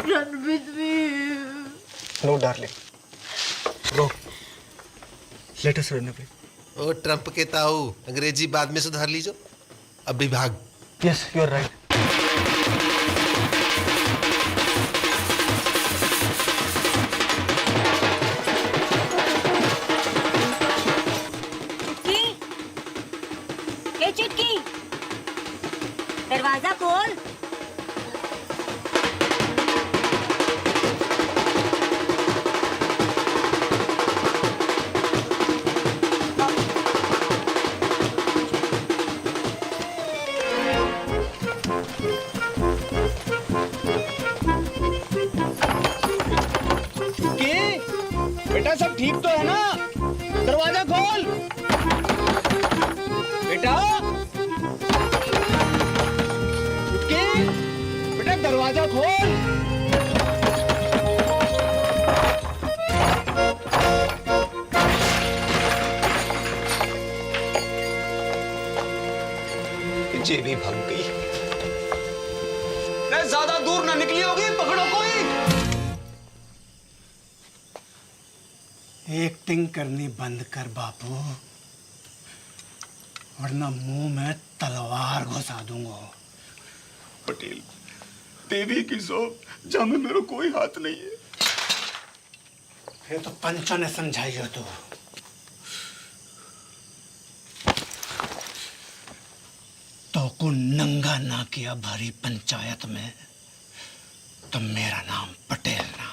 Run with me. No darling, रो, लेट अस रन अवे। ओ ट्रम्प के ताऊ, अंग्रेजी बाद में सुधार लीजो, अभी भाग। Yes, you are right. Chutki, दरवाजा खोल। बेटा सब ठीक तो है ना? दरवाजा खोल बेटा। बेटा दरवाजा खोल। जेबी भाग गई। नहीं ज्यादा दूर ना निकली होगी, पकड़ो कोई। एक्टिंग करनी बंद कर बापू, वरना मुंह में तलवार घुसा दूंगा। पटेल, देवी की सौ जहाँ में मेरा कोई हाथ नहीं है। ये तो पंचा ने समझाई हो तो को नंगा ना किया भरी पंचायत में तो मेरा नाम पटेल ना,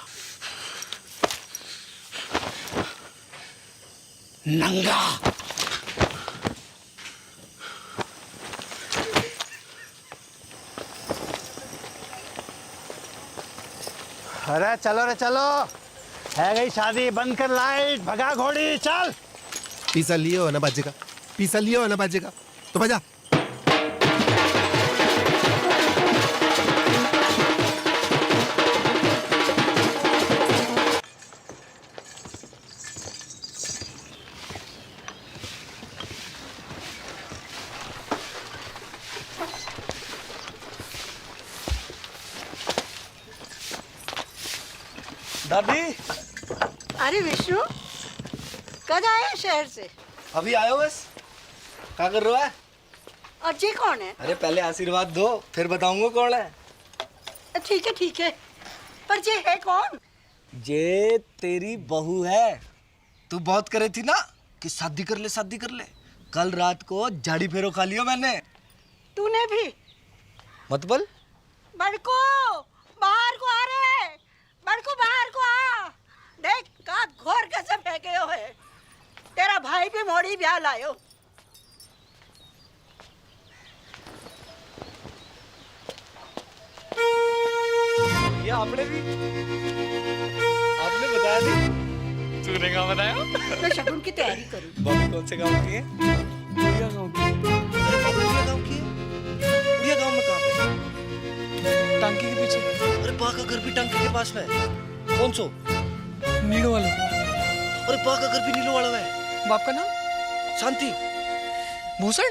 नंगा। अरे चलो रे चलो, है गई शादी, बंद कर लाइट, भगा घोड़ी, चल। पीसा लियो ना बाजेगा, पीसा लियो ना बाजेगा, तो बजा। दादी, अरे विष्णु, कब आए शहर से? अभी आयो बस। क्या कर रहा है? और ये कौन है? अरे पहले आशीर्वाद दो, फिर बताऊंगा कौन है। ठीक है, पर ये है कौन? ये तेरी बहू है। तू बहुत करे थी ना कि शादी कर ले, शादी कर ले। कल रात को झाड़ी फेरो खा लियो मैंने। तूने भी? मत बोल। बड़को, बाहर को आ रे, बड़को बाहर को आ। देख का घोर कसम फेंके हो है। तेरा भाई भी मोड़ी ब्याह लायो। ये आपने बताया नहीं? तूने कहाँ बताया? तो शगुन की तैयारी करूँ। बॉबी कौन से गांव की है? उड़िया गांव की। अरे बॉबी उड़िया गांव की है? उड़िया गांव में कहाँ पे? टांकी के पीछे। अरे बा का घर भी टांकी के पास में है। कौन सो? नीलो वाला। अरे बा का घर भी नीलो वाला है। बाप का नाम? शांति। भूषण?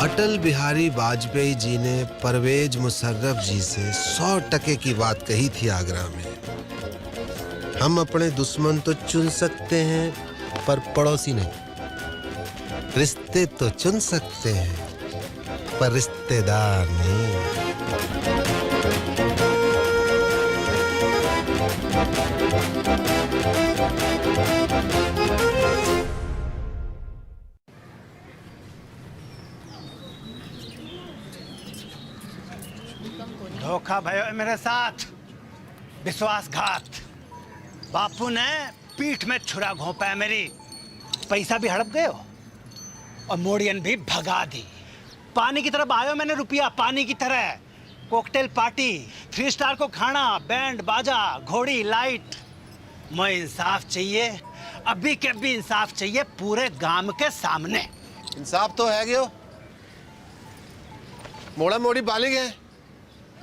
अटल बिहारी वाजपेयी जी ने परवेज मुशर्रफ जी से 100% की बात कही थी आगरा में। हम अपने दुश्मन तो चुन सकते हैं पर पड़ोसी नहीं। रिश्ते तो चुन सकते हैं पर रिश्तेदार नहीं। धोखा भयो मेरे साथ। विश्वासघात। बापू ने पीठ में छुरा घोंपा है मेरी। पैसा भी हड़प गए हो और मोड़ियन भी भगा दी। पानी की तरफ आयो मैंने रुपया, पानी की तरह। कॉकटेल पार्टी, 3 स्टार को खाना, बैंड बाजा, घोड़ी लाइट। मुझे इंसाफ चाहिए, अभी के अभी इंसाफ चाहिए पूरे गांव के सामने। इंसाफ तो है गयो, मोड़ा मोड़ी बालिग है।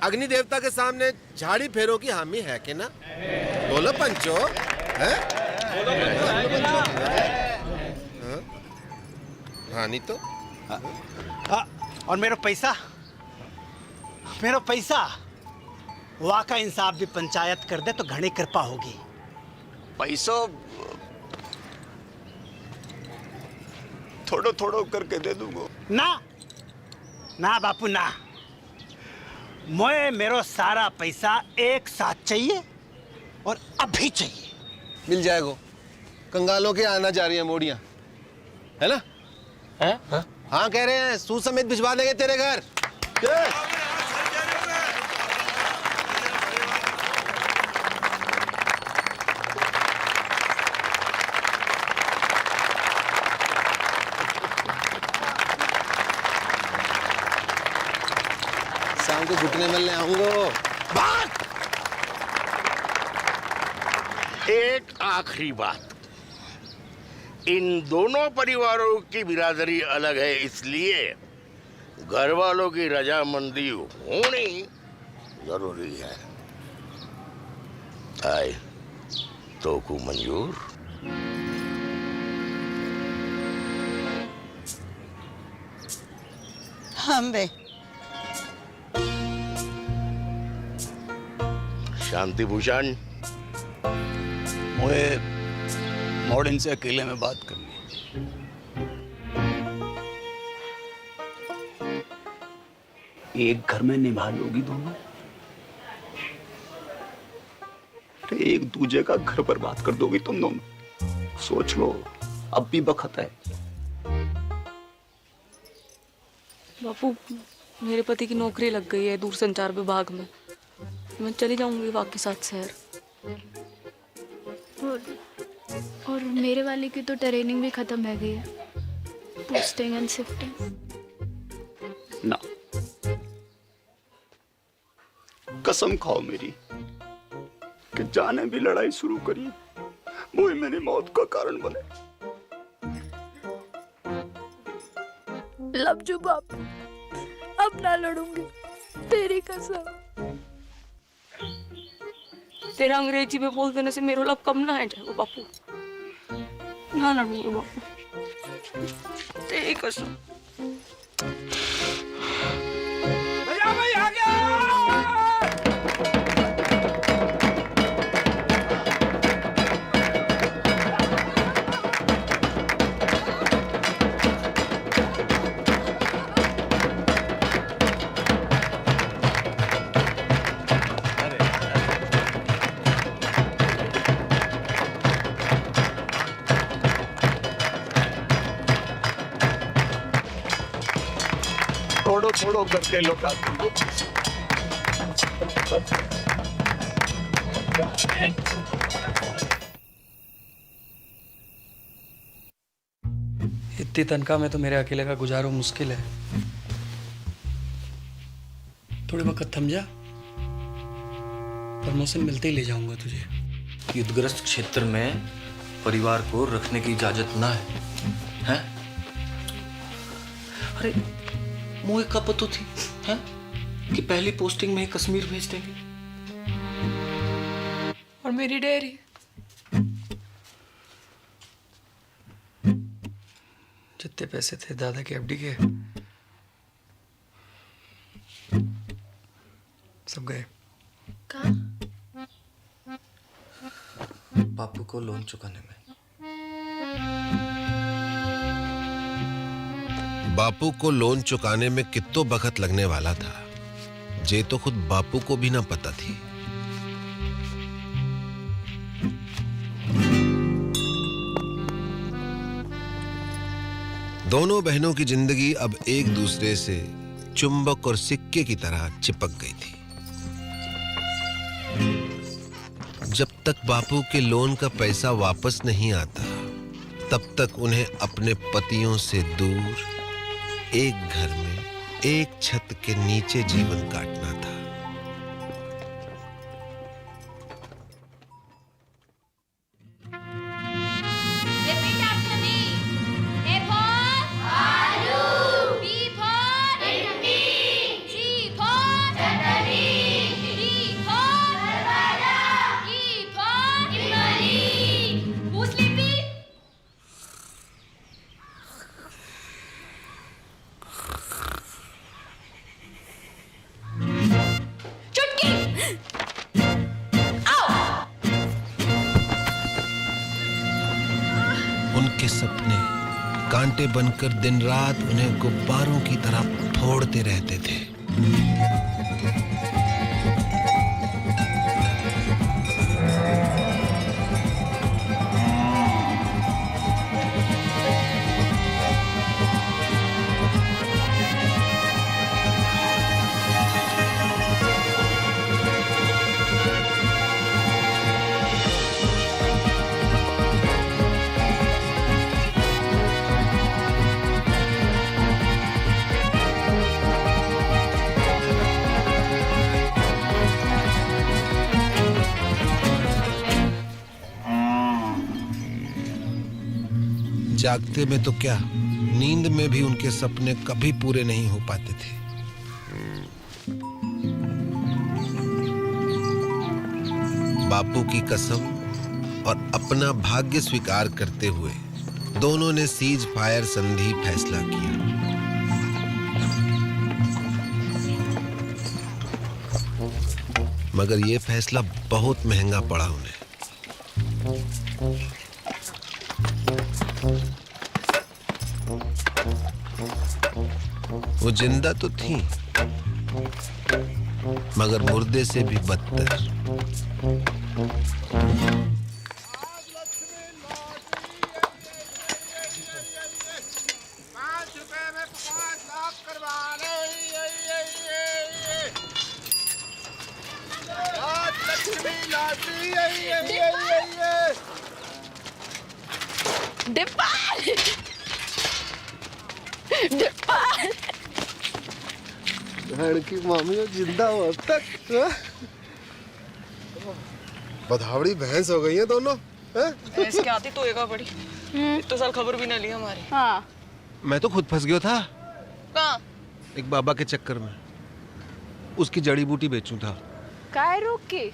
अग्नि देवता के सामने झाड़ी फेरों की हामी है कि ना? बोलो पंचो, है? हाँ नहीं तो? और मेरा पैसा वहाँ का इंसाफ भी पंचायत कर दे तो घनी कृपा होगी। पैसो थोड़ो थोड़ो करके दे दूंगा। ना बापू ना, मुझे मेरा सारा पैसा एक साथ चाहिए और अभी चाहिए। मिल जाएगा। कंगालों के आना जा रही है मोड़ियां, है ना? है? हाँ कह रहे हैं, सूद समेत भिजवा देंगे तेरे घर। शाम को घुटने मिलने आऊंगा। एक आखिरी बात, इन दोनों परिवारों की बिरादरी अलग है, इसलिए घर वालों की रजामंदी होनी जरूरी है। आए तो को मंजूर? हम बे शांति भूषण, मुझे मॉडर्न से अकेले में बात करनी है। एक घर में निभा लोगी दोनों? एक दूजे का घर बर्बाद कर दोगी तुम दोनों? सोच लो, अब भी वक्त है। बापू, मेरे पति की नौकरी लग गई है दूरसंचार विभाग में। मैं चली जाऊंगी वापस के साथ शहर। और मेरे वाले की तो ट्रेनिंग भी खत्म है गई है, पोस्टिंग एंड शिफ्टिंग। ना, कसम खाओ मेरी कि जाने भी लड़ाई शुरू करी वो ही मेरी मौत का कारण बने। लव यू बापू, अब ना लड़ूंगी, तेरी कसम। तेरा अंग्रेजी में बोल देने से मेरा लव कम ना है जाएगा बापू। ना लड़ूंगी बापू, तेरी कसम। भाई आ गया। थोड़ो थोड़ो करके लौटा दूंगा। इतनी तनख्वाह में तो मेरे अकेले का गुजारो मुश्किल है। थोड़े वक्त थम जा, प्रमोशन मिलते ही ले जाऊंगा तुझे। युद्धग्रस्त क्षेत्र में परिवार को रखने की इजाजत ना है, हैं? अरे मोए का पतो थी, हैं? कि पहली पोस्टिंग में ही कश्मीर भेज देंगे। और मेरी डेयरी, जितने पैसे थे दादा के एफडी के सब गए। बापू को लोन चुकाने में। बापू को लोन चुकाने में कितो बखत लगने वाला था, जे तो खुद बापू को भी ना पता थी। दोनों बहनों की जिंदगी अब एक दूसरे से चुंबक और सिक्के की तरह चिपक गई थी। तक बापू के लोन का पैसा वापस नहीं आता, तब तक उन्हें अपने पतियों से दूर एक घर में एक छत के नीचे जीवन काटना था। उनके सपने कांटे बनकर दिन रात उन्हें गुब्बारों की तरह फोड़ते रहते थे। जागते में तो क्या, नींद में भी उनके सपने कभी पूरे नहीं हो पाते थे। बापू की कसम और अपना भाग्य स्वीकार करते हुए दोनों ने सीज फायर संधि फैसला किया। मगर यह फैसला बहुत महंगा पड़ा उन्हें। वो जिंदा तो थी, मगर मुर्दे से भी बदतर। की मामी जिंदा हो अब तक। बधावड़ी भैंस हो गई है दोनों। भैंस क्या आती तो एगा बड़ी। इतने साल खबर भी ना ली हमारी। हाँ। मैं तो खुद फंस गया था। कहाँ? एक बाबा के चक्कर में। उसकी जड़ी बूटी बेचूं था। काय रोक के?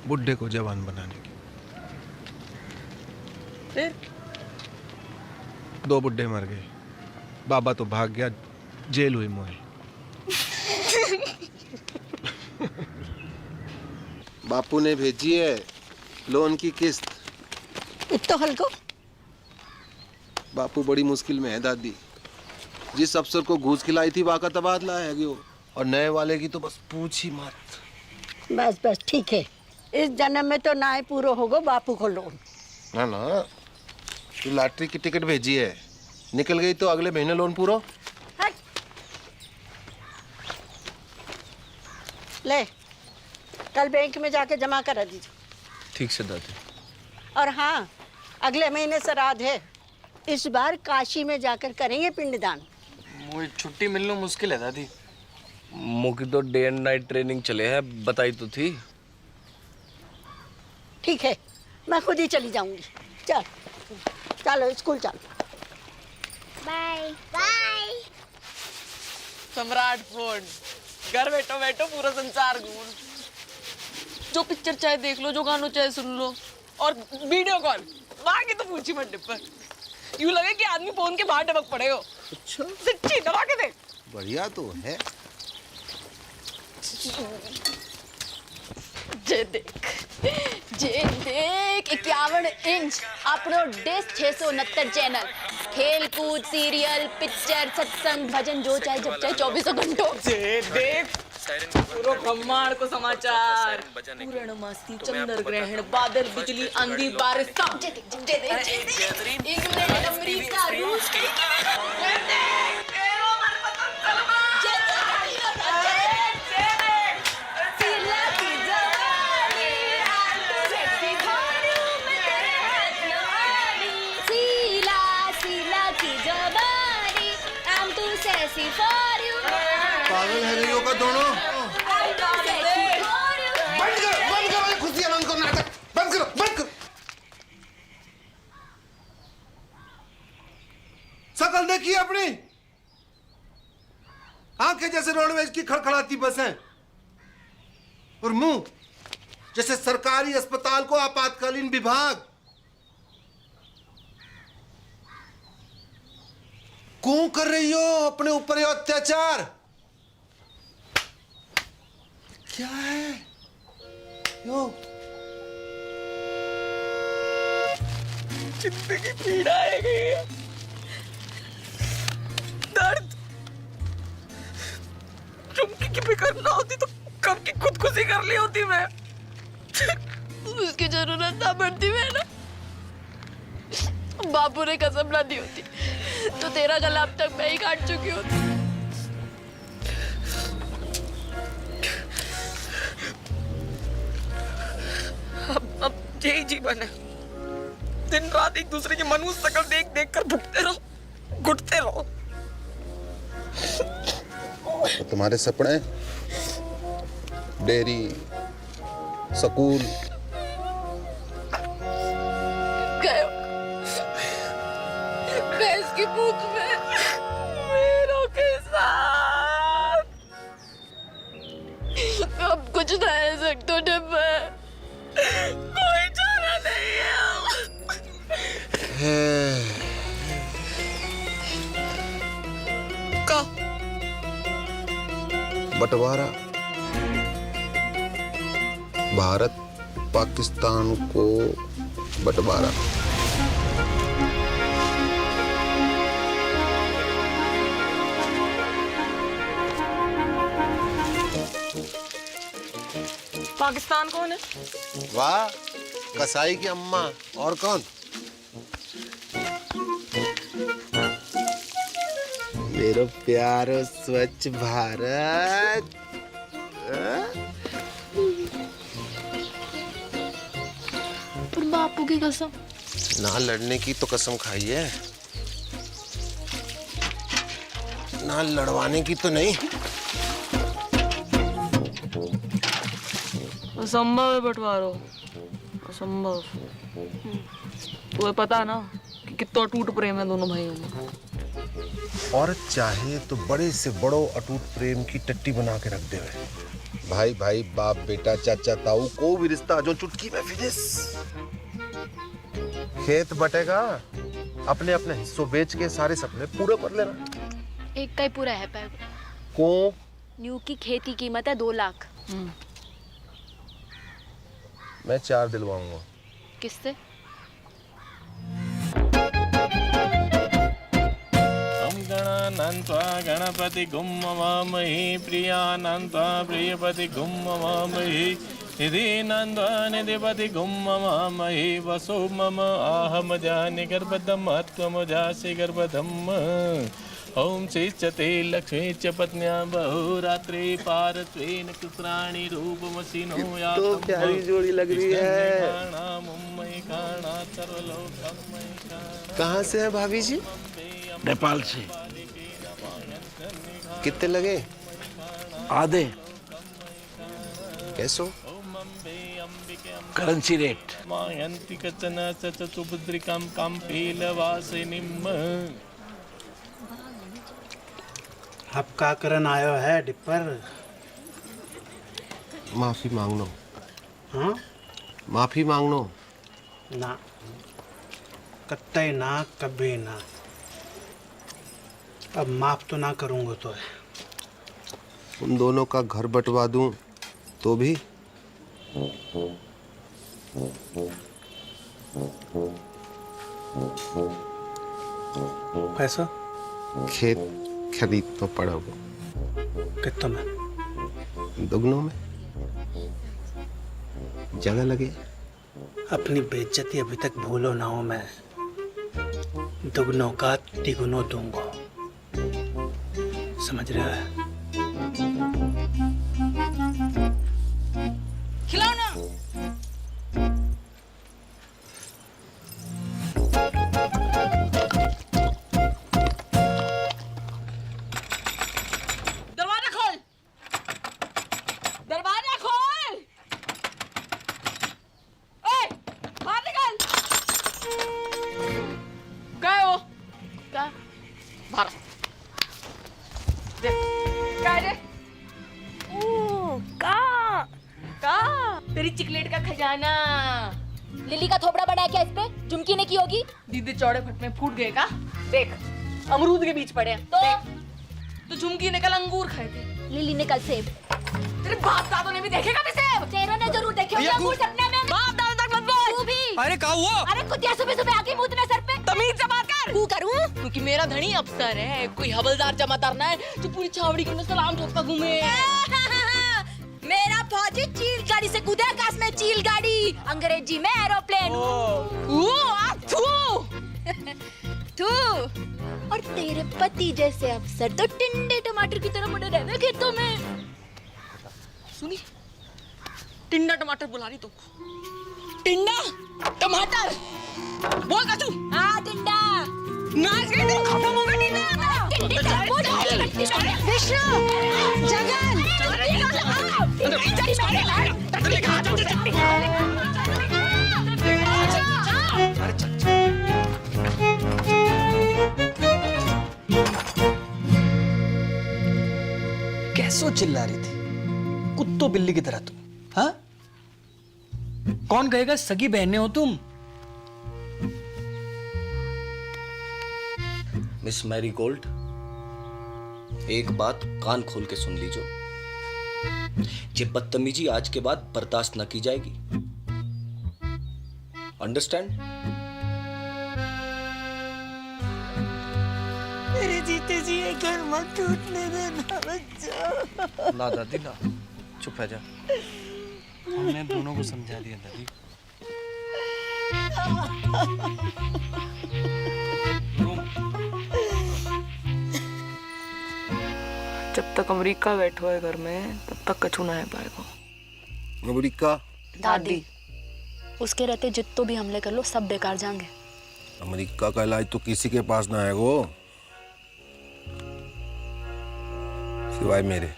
बुड्ढे को जवान बनाने की। फिर 2 बुड्ढे मर गए। बाबा तो भाग गया, जेल हुई मोही। बापू ने भेजी है लोन की किस्त। इतना हल्को? बापू बड़ी मुश्किल में है दादी। जिस अफसर को घूस खिलाई थी वाका तबादला है वो, और नए वाले की तो बस पूछ ही मत। बस बस ठीक है, इस जन्म में तो ना ही पूरा होगा बापू को लोन। ना ना, तू लॉटरी की टिकट भेजी है, निकल गई तो अगले महीने लोन पूरा। ले, कल बैंक में जाके जमा करा दीजिए। ठीक से दादी। और हाँ, अगले महीने श्राद्ध है, इस बार काशी में जाकर करेंगे पिंडदान। मुझे छुट्टी मिलना मुश्किल है दादी। मुझे तो डे एंड नाइट ट्रेनिंग चले है, बताई तो थी। ठीक है, मैं खुद ही चली जाऊंगी। चल चलो स्कूल चलो। Bye bye. सम्राट फोन, घर बैठो बैठो पूरा संसार घूम। जो पिक्चर चाहे देख लो, जो गानों चाहे सुन लो, और वीडियो कॉल बाकी तो पूछी मत डिब्बर। यूं लगे कि आदमी फोन के बाहर डबक पड़े हो। अच्छा, सच्ची दबा के देख। बढ़िया तो है। जे देख 51 इंच अपनो डिश 669 चैनल, खेल कूद, सीरियल, पिक्चर, सत्संग, भजन, जो चाहे जब चाहे 24 घंटों। जे देख पूरा ब्रह्मांड को समाचार, पूर्णमासी, चंद्र ग्रहण, बादल, बिजली, आंधी, बारिश, सब जे देख। इंग्लैंड, अमेरिका, रूस, sexy for you. पागल है गई होगा दोनों। I'm too sexy for you. बंद करो खुशियां बंद करो नाटक बंद करो। शकल देखिए अपनी, आंखें जैसे रोडवेज की खड़खड़ाती बसें और मुंह जैसे सरकारी अस्पताल को आपातकालीन विभाग। क्यों कर रही हो अपने ऊपर ये अत्याचार? क्या है यो? जिंदगी पीड़ा है गई है, दर्द। चुमकी की फिक्र ना होती तो कब की खुदकुशी कर ली होती मैं। उसकी जरूरत ना पड़ती मैं ना, बापू ने कसम ना दी होती तो तेरा गला अब तक मैं ही काट चुकी होती। अब यही जीवन है, दिन रात एक दूसरे की मनुष्य शक्ल देख देख कर भुगते रहो, घुटते रहो। तो तुम्हारे सपने डेयरी, स्कूल, भैंस की पूंछ में मेरों के साथ अब कुछ ना है सकता डब्बा, कोई चारा नहीं है। का बंटवारा, भारत पाकिस्तान को बंटवारा। पाकिस्तान कौन है? वाह, कसाई की अम्मा। और कौन? मेरा प्यारो स्वच्छ भारत। पर बापू की कसम। ना लड़ने की तो कसम खाई है, ना लड़वाने की तो नहीं। असंभव है बंटवारो, असंभव। तुम्हें पता ना कि कितना अटूट प्रेम है दोनों भाइयों में। औरत चाहे तो बड़े से बड़ो अटूट प्रेम की टट्टी बना के रख दे। भाई भाई, बाप बेटा, चाचा ताऊ, कोई भी रिश्ता जो चुटकी में फिनिश। खेत बटेगा, अपने अपने हिस्सों बेच के सारे सपने पूरे कर लेना। एक का ही पूरा है पैग। को न्यू की खेत की कीमत है 2 लाख। मैं 4 दिलवाऊंगा। किससे? गणानन्त्वा गणपति गुं मवामहि प्रियानन्त्वा प्रियपति गुं मवामहि निधिनन्त्वा निधिपति गुं मवामहि वसो मम आहमजानि गर्भदम् त्वमजासि गर्भदम्। ओम श्रीचते लक्ष्मी च पत्न्या बहुरात्रि पारत्वेन कुत्राणि रूपमसिनो या तो प्यारी जोड़ी लग रही है। कहाँ से है भाभी जी? नेपाल से। कितने लगे? आधे। कैसो? Currency rate. मायन्ति कचन सच सुभद्रिकां काम्पीलवासिनीम्। अब का करन आयो है डिपर? माफी मांगनो। हाँ? माफी मांगनो। ना, कत्ते ना, कभी ना। अब माफ तो ना करूंगा तो है। उन दोनों का घर बंटवा दूं तो भी? पैसा? खेत खरीद तो पड़ा वो। कितना में? दुगनों में। जगह लगे। अपनी बेइज्जती अभी तक भूलो ना हो। मैं दुगनों का तिगुनों दूंगा, समझ रहे हो? खिलाओ ना। चिकलेट का खजाना। लिली का थोबड़ा बड़ा है क्या इस पे? झुमकी ने की होगी। दीदी चौड़े फट में फूट गए का? देख अमरूद के बीच पड़े हैं। तो झुमकी ने कल अंगूर खाए थे, लिली ने कल सेब। तेरे बाप दादों ने भी देखेगा भी सेब? चेहरों ने जरूर देखे होंगे अंगूर सपने में। बाप दादा तक मत बोल। तू भी। अरे क्या हुआ? अरे कुतिया सुबह सुबह आके मुंह सर पे। तमीज से बात कर। तू करूं? क्योंकि मेरा धनी अफसर है, कोई हवलदार जमादार ना है जो पूरी छावड़ी के अंदर सलाम ठोकता घूमे। मेरा फौजी चील गाड़ी से कूदे आकाश में, चील गाड़ी अंग्रेजी में एरोप्लेन। तू और तेरे पति जैसे अफसर तो टिंडे टमाटर की तरह मुड़े रहवे खेतों में। सुनी, टिंडा टमाटर बुला रही तो। टिंडा टमाटर बोल कचू। हाँ टिंडा नाच गई तो खत्म हो गया टिंडा। विष्णु, जगन, कैसो चिल्ला रही थी कुत्तों बिल्ली की तरह तुम? हाँ, कौन कहेगा सगी बहनें हो तुम? मिस मैरी गोल्ड, एक बात कान खोल के सुन लीजिए। ये बदतमीजी आज के बाद बर्दाश्त न की जाएगी। अंडरस्टैंड? मेरे जीते जी ये घर मत टूटने देना बच्चा। ना दादी ना, चुप है जा। हमने दोनों को समझा दिया दादी। जब तक अमेरिका बैठो है घर में तब तक कछु ना है पाएगा। अमेरिका? दादी, उसके रहते जितो भी हमले कर लो सब बेकार जाएंगे। अमेरिका का इलाज तो किसी के पास ना है वो, सिवाय मेरे।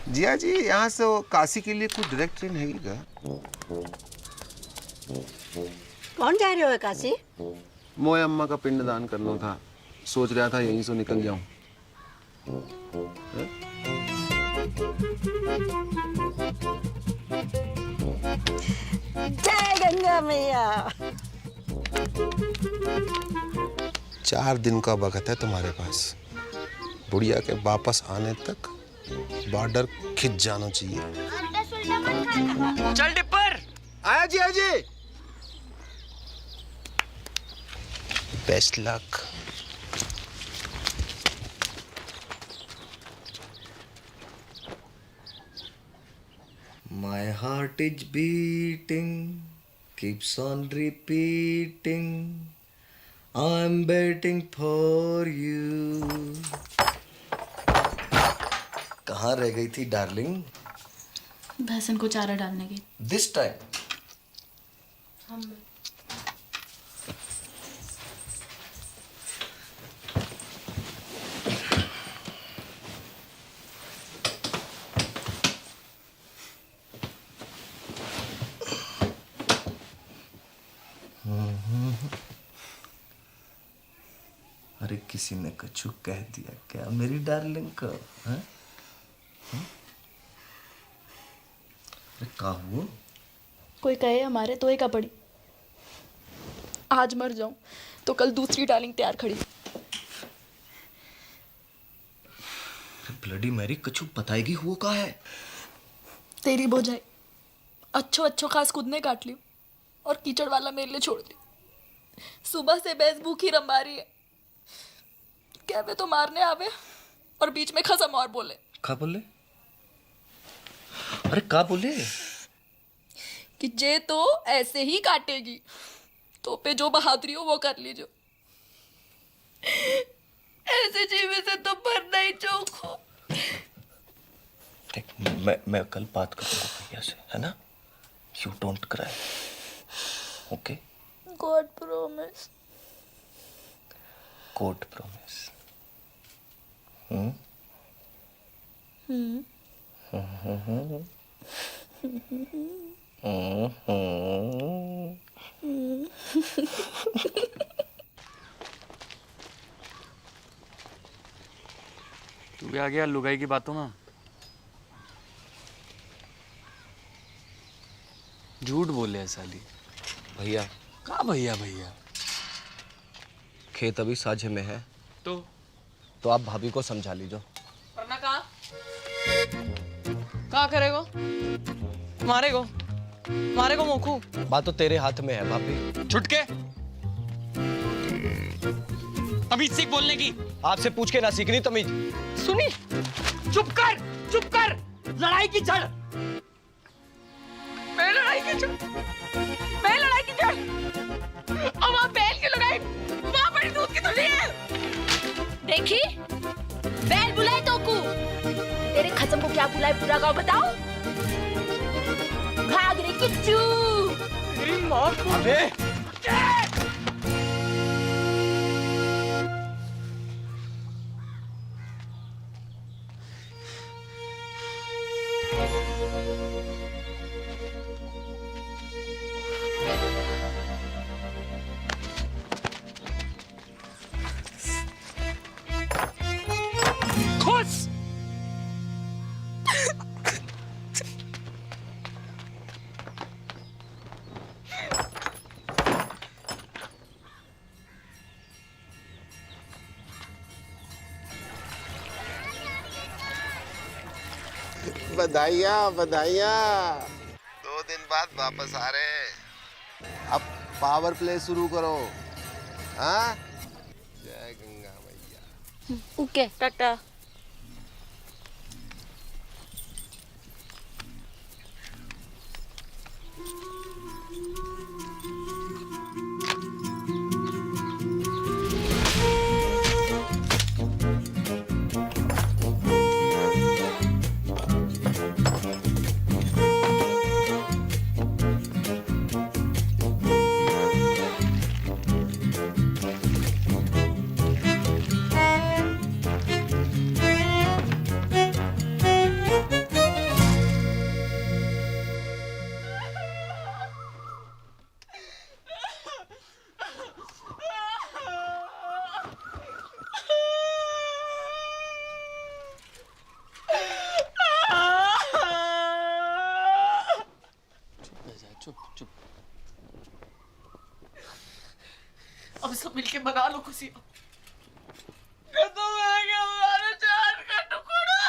जिया जी, यहाँ से वो काशी के लिए कुछ डायरेक्ट ट्रेन है क्या? कौन जा रहे हो काशी? मोए अम्मा का पिंडदान करना था, सोच रहा था यहीं से निकल जाऊं। जय गंगा मैया। 4 दिन का वक्त है तुम्हारे पास। बुढ़िया के वापस आने तक बॉर्डर खिंच जाना चाहिए। चल डिप्पर। आया जी, आया जी। Best luck. My heart is beating, keeps on repeating. I'm waiting for you. कहाँ रह गई थी डार्लिंग? भैंसन को चारा डालने की। This time. अरे किसी ने कछु कह दिया क्या मेरी डार्लिंग को? हैं? अरे क्या हुआ? कोई कहे हमारे तो एक पड़ी। आज मर जाऊं तो कल दूसरी डार्लिंग तैयार खड़ी। ब्लडी मैरी, कछु बताएगी हुआ का है? तेरी बोझाई अच्छो अच्छो खास खुद ने काट ली और कीचड़ वाला मेरे लिए छोड़ दी। सुबह से भैंस भूखी रंबा रही है। कहवे तो मारने आवे और बीच में खसम और बोले। क्या बोले? अरे क्या बोले? कि जे तो ऐसे ही काटेगी तो पे जो बहादुरी हो वो कर लीजिए। ऐसे जीवे से तो भरना ही चौक हो। देख, मैं कल बात करूंगा भैया से, है ना? You don't cry, okay? God promise. Court promise. तू भी आ गया लुगाई की बातों में। झूठ बोले है साली। भैया कहाँ भैया भैया? खेत अभी साझे में है तो आप भाभी को समझा लीजिए। वरना कहाँ करेगो? मारेगो मारेगो मोखू। बात तो तेरे हाथ में है भाभी। छुटके तमीज सीख बोलने की। आपसे पूछ के ना सीखनी तमीज। सुनी, चुप कर, लड़ाई की जड़। मैं लड़ाई की जड़। अब आप बैल की लड़ाई, वहाँ बड़ी दूध की थोड़ी है। देखी बैल बुलाए तो को तेरे खत्म को क्या बुलाए पूरा गाँव बताओ। भाग रे किच्चू। तेरी माँ को। अबे खुश। बधाइयाँ बधाइयाँ। 2 दिन बाद वापस आ रहे हैं। अब पावर प्ले शुरू करो। हाँ, जय गंगा मैया। ओके टाटा। चुप। अब सब मिलके मना लो खुशी। खत्म हो गया हमारा जान का टुकड़ा।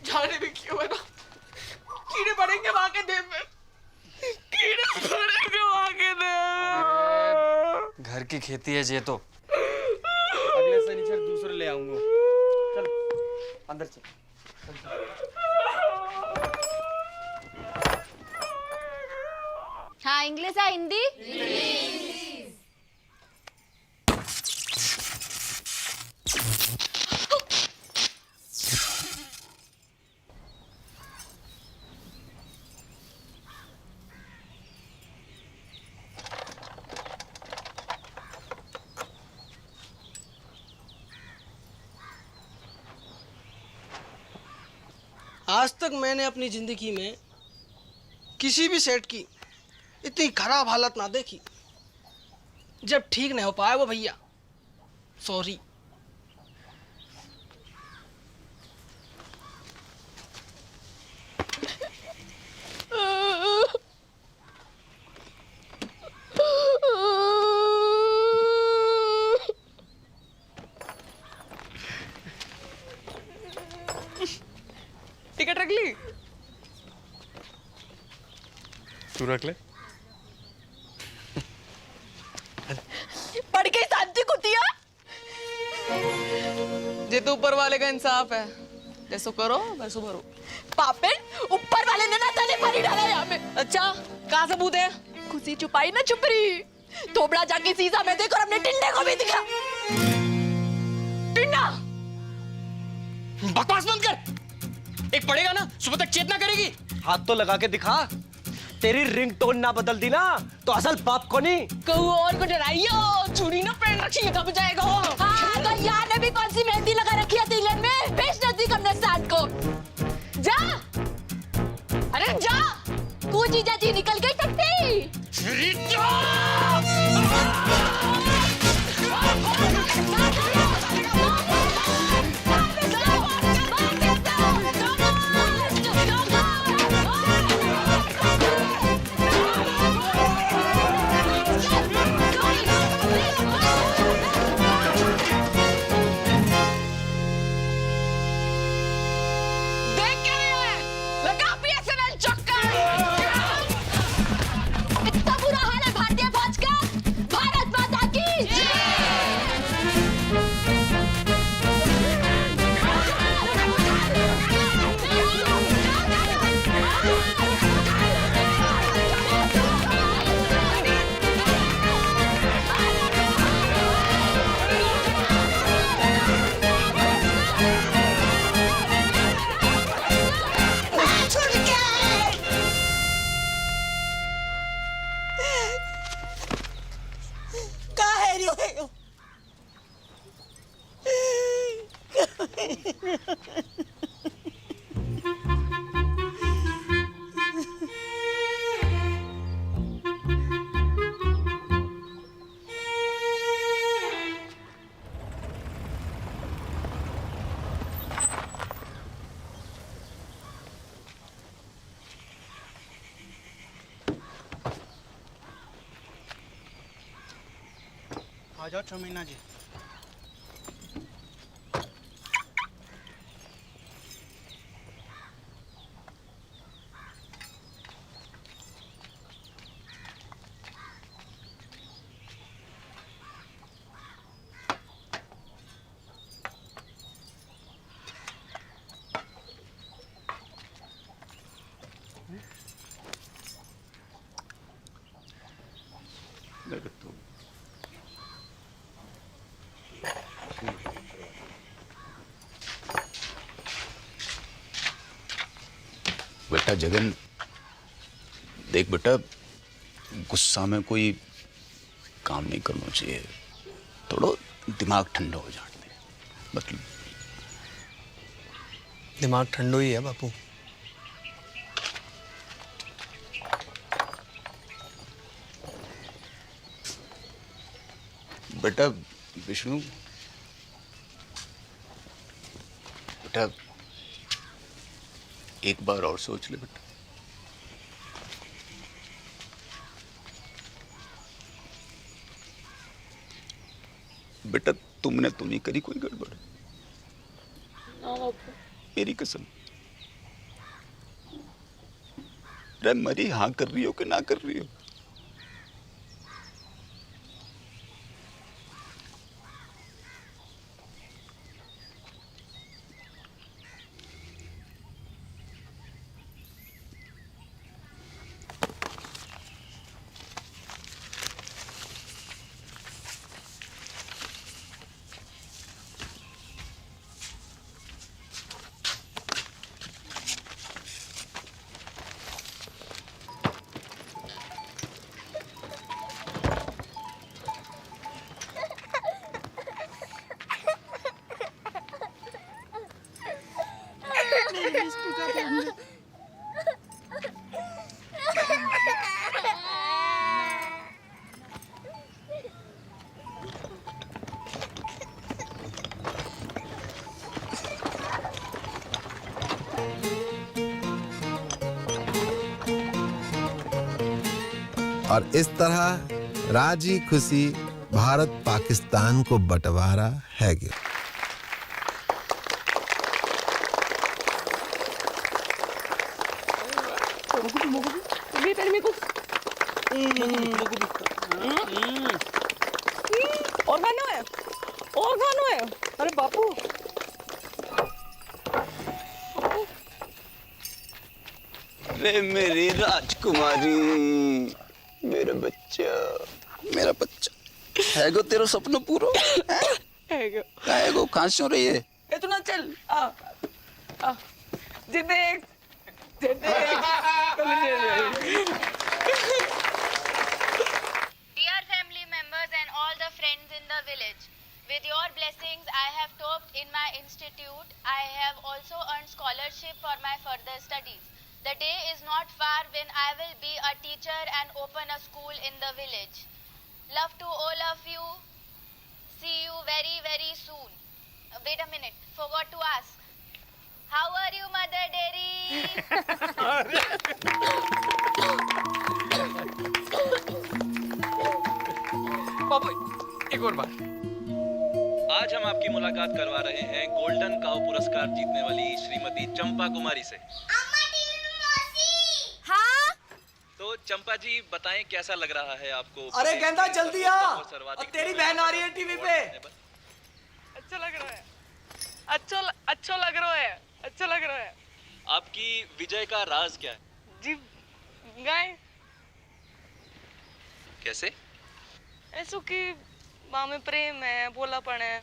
जाने भी क्यों है ना, कीड़े पड़ेंगे वहां के देह में। कीड़े पड़ेंगे वहां के देह। घर की खेती है जे तो। अगले शनिचर दूसरे ले आऊंगा। चल अंदर चल। हाँ इंग्लिश है हिंदी। आज तक मैंने अपनी जिंदगी में किसी भी सेट की इतनी खराब हालत ना देखी। जब ठीक नहीं हो पाया वो भैया, सॉरी। टिकट रख ली? तू रख ले। पढ़ के शांति कुतिया। जे तो ऊपर वाले का इंसाफ है, जैसो करो वैसो भरो। पापेन ऊपर वाले ने ना तने पानी डाला यहाँ पे। अच्छा कहाँ सबूत है? खुशी छुपाई ना छुप रही। थोबड़ा जाके शीशा में देखो और अपने टिंडे को भी दिखा। टिंडा बकवास बंद कर। एक पड़ेगा ना सुबह तक चेतना करेगी। हाथ तो लगा के दिखा। तेरी रिंगटोन ना बदल दी ना तो असल बाप को नहीं। कहूँ और को डराइयो, चूड़ी ना पहन रखी है, कब जाएगा वो? हाँ, तो यार ने भी कौन सी मेहंदी लगा रखी है तिलक में? बेच नजदीक हमने साथ को। जा, अरे जा, तू जीजा जी निकल गई टट्टी। आ जाओ चमीना जी। बेटा जगन, देख बेटा, गुस्सा में कोई काम नहीं करना चाहिए। थोड़ा दिमाग ठंडा हो जाने दे। मतलब दिमाग ठंडो ही है बापू। बेटा विष्णु, बेटा एक बार और सोच ले बेटा। बेटा तुमने तो नहीं करी कोई गड़बड़? मेरी कसम। अरे मरी हाँ कर रही हो कि ना कर रही हो? और इस तरह राजी खुशी भारत पाकिस्तान को बंटवारा है गया। और खाना है, और खाना है। अरे बापू, अरे मेरी राजकुमारी, मेरा बच्चा, मेरा बच्चा है गो, तेरा सपना पूरा है गो। कहाँ से हो रही है? इतना चल आ, जे देख when I will be a teacher and open a school in the village. Love to all of you. See you very, very soon. Wait a minute. Forgot to ask. How are you, Mother Dairy? बाबू एक और बार। आज हम आपकी मुलाकात करवा रहे हैं गोल्डन काउ पुरस्कार जीतने वाली श्रीमती चंपा कुमारी से। हाँ? तो चंपा जी बताएं कैसा लग रहा है आपको? अरे गेंदा जल्दी आ, और तेरी बहन आ रही है टीवी पे। अच्छा लग रहा है, अच्छा लग रहा है, अच्छा लग रहा है। आपकी विजय का राज क्या है? जी गाय कैसे? ऐसो कि माँ में प्रेम है, भोलापन है,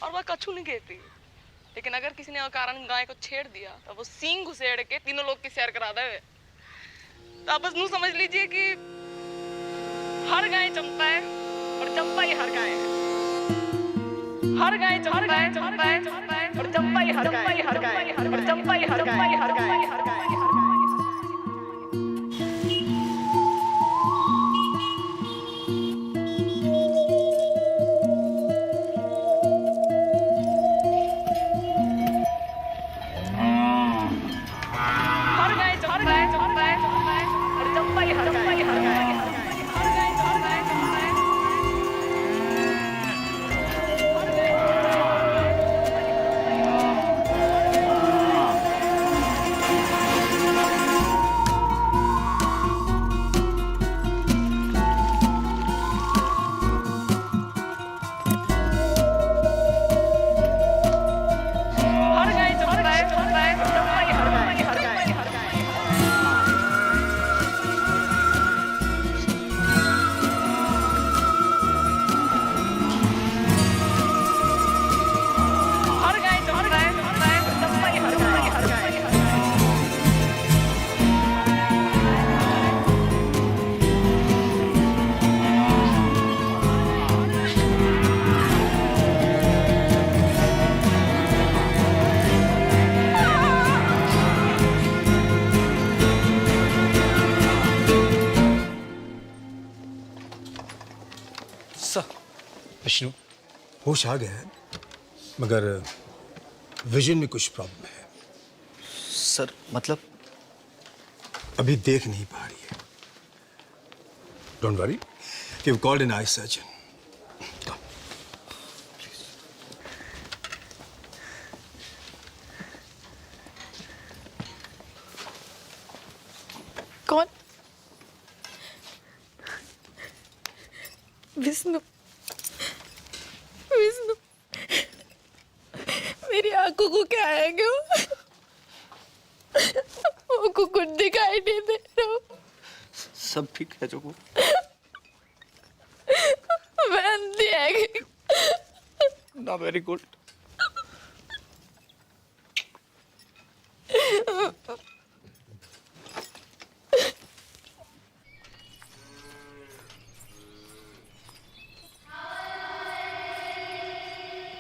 और वह कछु नहीं कहती। लेकिन अगर किसी ने अकारण गाय को छेड़ दिया तो वो सींग घुसेड़ के तीनों लोग की सैर करा दे। तो आप बस नू समझ लीजिए कि हर गाय चंपा है और चंपा ही हर गाय है। हर गाय चंपा है और चंपा ही हर गाय है, और चंपा ही हर गाय है। विष्णु होश आ गया है, मगर विजन में कुछ प्रॉब्लम है। सर मतलब? अभी देख नहीं पा रही है। Don't worry, we have called an eye surgeon. कौन? विष्णु। विष्णु, मेरी आंखों को क्या है क्यों? वो कुछ दिखाई नहीं दे रहा। सब ठीक है जो मैं अंधी है ना। Very good.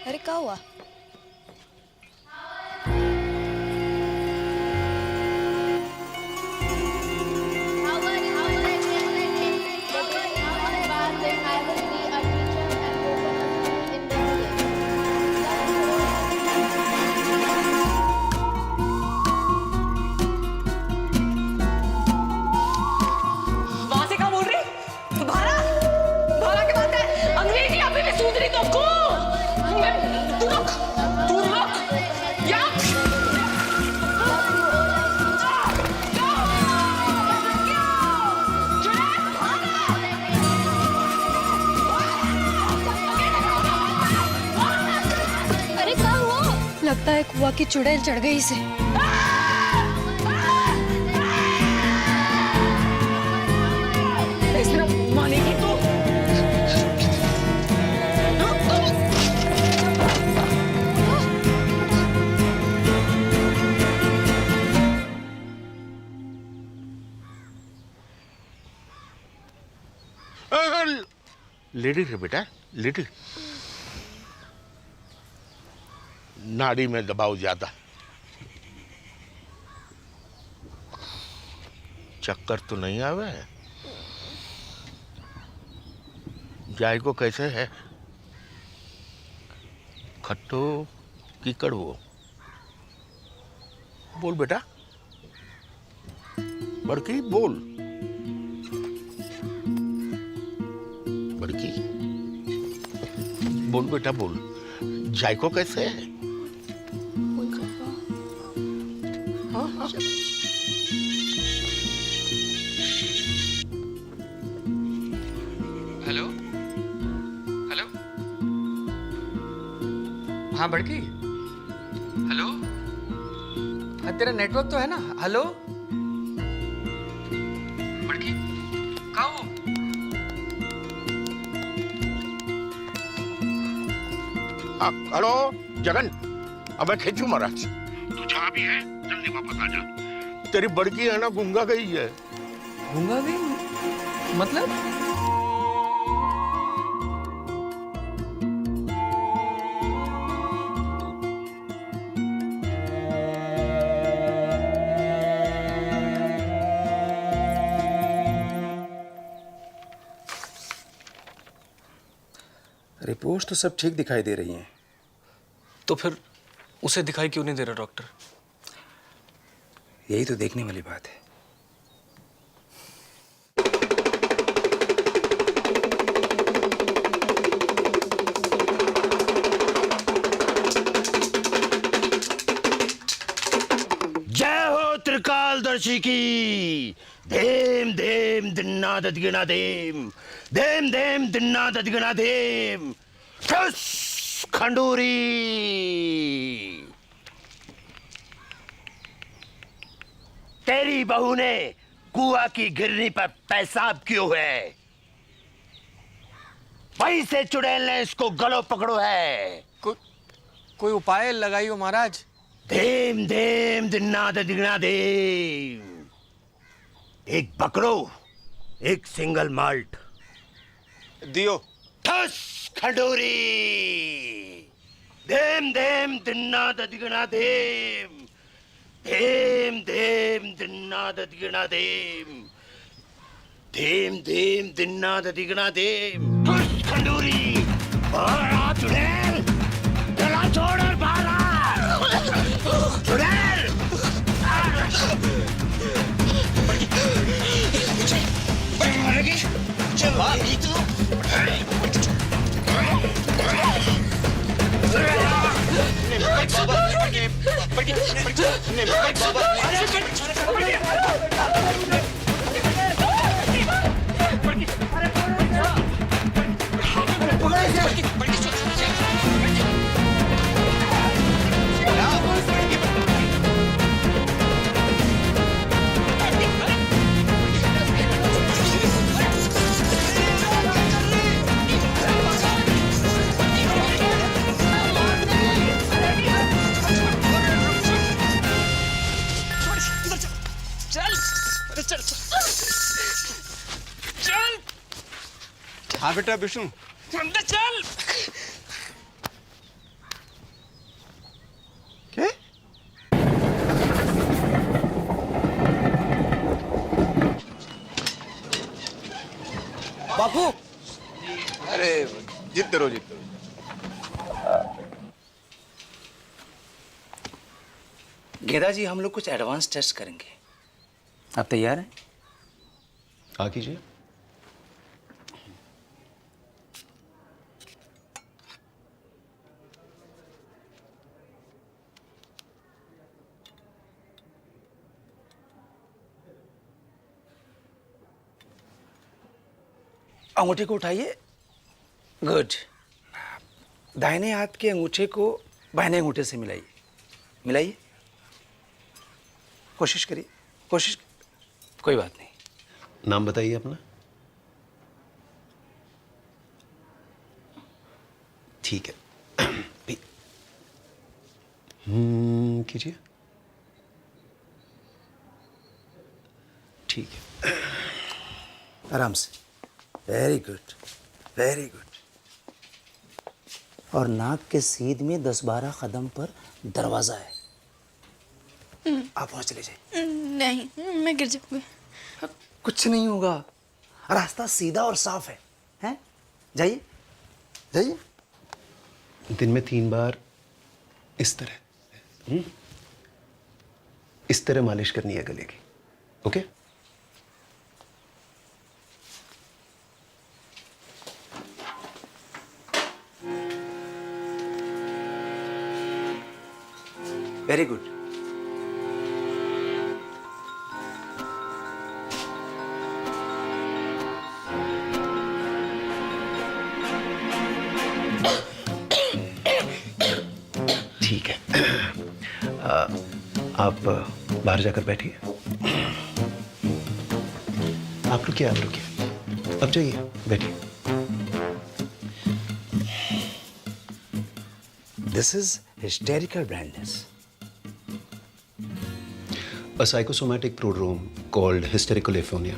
अरे क्या हुआ? वहां से क्या बोल रही? भारा क्या बात है? अंग्रेजी अभी भी सूझ रही तुमको? अरे क्या हुआ? लगता है कुआ की चुड़ैल चढ़ गई इसे। मानेगी तो? लेडी है बेटा, लेडी। नाड़ी में दबाव ज्यादा। चक्कर तो नहीं आवे? जायको कैसे है? खट्टो की कड़वो? बोल बेटा, बड़की बोल। बड़की बोल बेटा बोल, जायको कैसे है? हाँ। हेलो हेलो, हाँ बड़की, हेलो, हाँ तेरा नेटवर्क तो है ना? हेलो बड़की, कहाँ हो? हेलो जगन, अब मैं खींचू महाराज, तू जहाँ भी है जल्दी वापस आ जा। तेरी बड़की है ना गूंगा गई है। गूंगा गई मतलब? रिपोर्ट तो सब ठीक दिखाई दे रही हैं। तो फिर उसे दिखाई क्यों नहीं दे रहा डॉक्टर? यही तो देखने वाली बात है। जय हो त्रिकालदर्शी की। धेम धेम दिन्ना ददिगना धेम, धेम धेम दिन्ना ददिगना धेम। ठुस खंडूरी। तेरी बहू ने कुआ की गिरनी पर पेशाब क्यों है? वहीं से चुड़ैल ने इसको गलो पकड़ो है। कोई उपाय लगाइयो महाराज। धेम धेम दिन्ना ददिगना धेम। एक बकरो, एक सिंगल माल्ट दियो। ठस खंडूरी। धेम धेम दिन्ना ददिगना धेम, धेम धेम दिन्ना ददिगना धेम, धेम धेम दिन्ना ददिगना धेम। ठस खंडूरी। और चुड़ैल, गला छोड़ और बाहर आ। चुड़ैल। हाँ बेटा विष्णु। चल। क्या? बापू। अरे जीतते रहो जीतते रहो। गेदा जी, हम लोग कुछ एडवांस टेस्ट करेंगे। आप तैयार हैं? हाँ कीजिए। अंगूठे को उठाइए। गुड। दाहिने हाथ के अंगूठे को बाएं अंगूठे से मिलाइए। मिलाइए। कोशिश करिए। कोशिश। कोई बात नहीं। नाम बताइए अपना। ठीक है। कीजिए। ठीक है। आराम से। Very good, very good. और नाक के सीध में 10-12 कदम पर दरवाजा है। आप वहां चले जाइए। नहीं, मैं गिर जाऊंगी। कुछ नहीं होगा, रास्ता सीधा और साफ है। हैं? जाइए जाइए। दिन में 3 बार इस तरह मालिश करनी है गले की। ओके? Very good. ठीक है। आप बाहर जाकर बैठिए। आप रुकिए। अब जाइए, बैठिए। This is hysterical blindness. A psychosomatic prodrome called hysterical aphonia.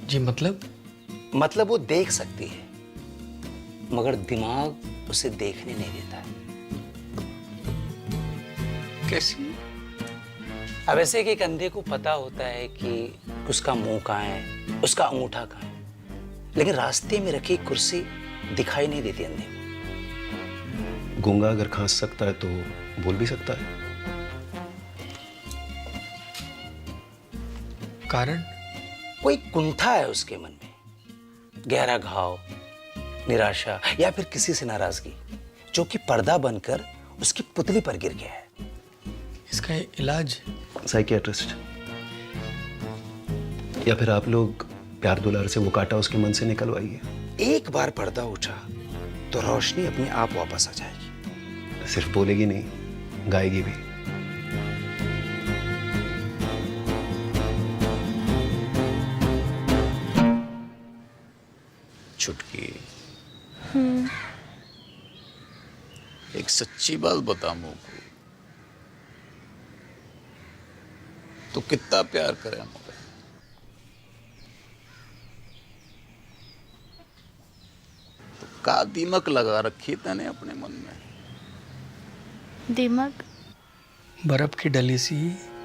जी मतलब वो देख सकती है, मगर दिमाग उसे देखने नहीं देता है। कैसी? अब ऐसे कि एक अंधे को पता होता है कि उसका मुंह कहाँ है, उसका अंगूठा कहाँ है, लेकिन रास्ते में रखी कुर्सी दिखाई नहीं देती अंधे को। गूंगा अगर खांस सकता है तो बोल भी सकता है। कारण? कोई कुंठा है उसके मन में, गहरा घाव, निराशा या फिर किसी से नाराजगी, जो कि पर्दा बनकर उसकी पुतली पर गिर गया है। इसका इलाज? साइकियाट्रिस्ट, या फिर आप लोग प्यार दुलार से वो कांटा उसके मन से निकलवाइए। एक बार पर्दा उठा तो रोशनी अपने आप वापस आ जाएगी। सिर्फ बोलेगी नहीं, गाएगी भी। छुटकी, एक सच्ची बात बता मुझको, तो कितना प्यार करे मुझे? तो का दीमक लगा रखी तने अपने मन में? दिमाग? बर्फ की डली सी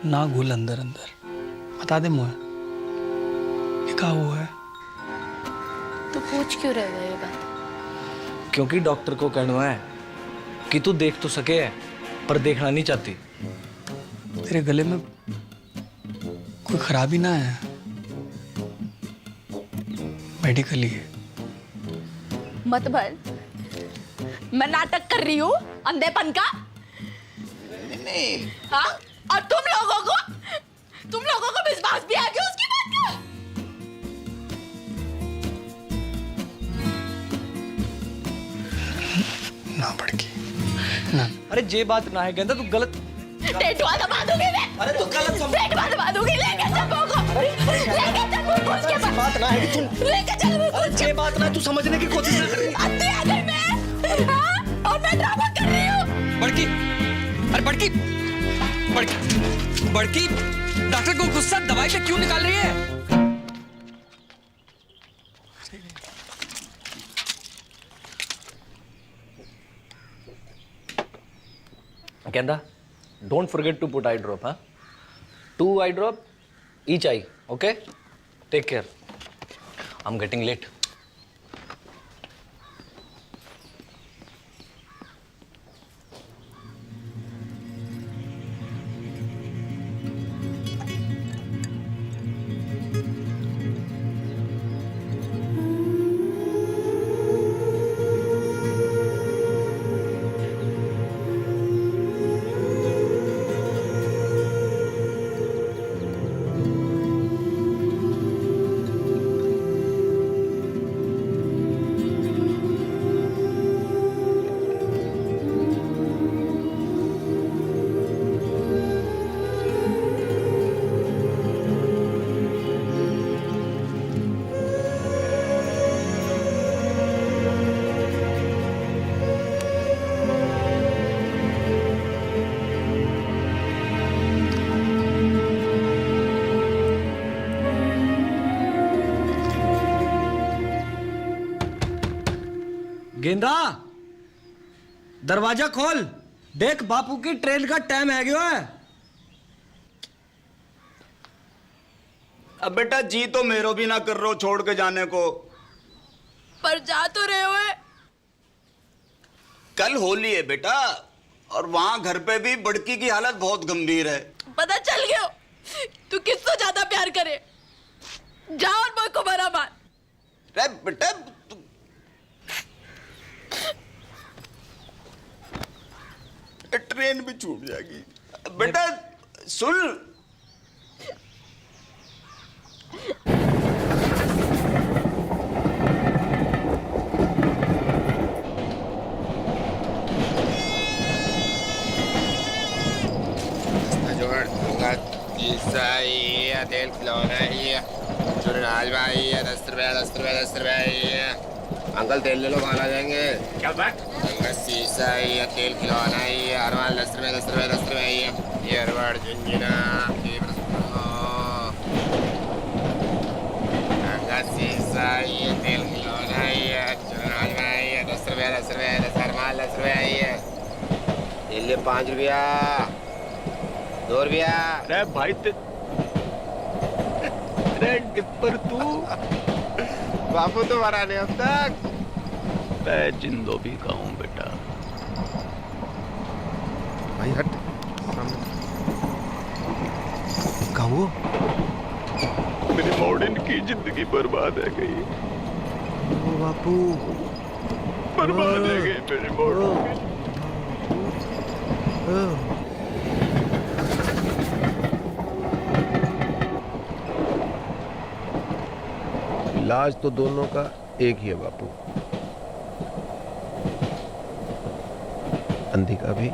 ना घुल अंदर अंदर। बता दे मुझे, ये क्या हुआ है? तो पूछ क्यों रहे हो ये बात? क्योंकि डॉक्टर को कहना है कि तू देख तो सके है, पर देखना नहीं चाहती। तेरे गले में कोई खराबी ना है? मेडिकली है। मत भर, मैं नाटक कर रही हूँ अंधेपन का। नहीं। हाँ? और तुम लोगों को विश्वास भी आ गया उसकी बात का? ना भड़की ना। अरे जे बात ना है गेंदा, तू गलत। टेटुआ दबा दूंगी मैं। अरे तू गलत समझ। टेटुआ दबा दूंगी, लेके चल मुझको। लेके चल मुझको उसके पास। बात ना है कि तू लेके चल मुझको। जे बात ना है, तू समझने की कोशिश कर रही है। अंधी आ गई मैं। हाँ? और मैं ड्रामा कर रही हूँ। बड़की, अरे बड़की, बड़की, डॉक्टर को गुस्सा दवाई से क्यों निकाल रही है? गेंदा, don't forget to put eye drop, huh? 2 eye drop, each eye, okay? Take care. I'm getting late. गेंदा, दरवाजा खोल, देख बापू की ट्रेन का टाइम है गया है। अब बेटा जी तो मेरो भी ना कर रहे हो छोड़ के जाने को। पर जा तो रहे हो। कल होली है बेटा, और वहां घर पे भी बड़की की हालत बहुत गंभीर है। पता चल गया तू किससे ज्यादा प्यार करे। जा और मुझ को बरा मार। रे बेटा ट्रेन भी छूट जाएगी। बेटा सुन, तेल खिलौना है, चुनाज भाई है, 10 रुपया 10 रुपया 10 रुपया है। अंकल तेल ले लो, बाहर आ जाएंगे। क्या बात? अंकल शीशा है, तेल खिलौना है, अरवाल 10 रुपया 10 रुपया 10 रुपया है। ये अरवाड़ झुंझुना अंकल शीशा है, तेल खिलौना है, चुनाज भाई है, 10 रुपया 10 रुपया 10 अरवाल 10 रुपया है। तेल ले 5 रुपया 2 रुपया। अरे भाई टिप्पर तू बापू तुम्हारा नहीं अब तक। मैं जिंदो भी कहूँ बेटा। भाई हट कहो। मेरी मॉडर्न की जिंदगी बर्बाद है गई। ओ बापू बर्बाद है गई मेरी मॉडर्न। इलाज तो दोनों का एक ही है बापू, अंधी का भी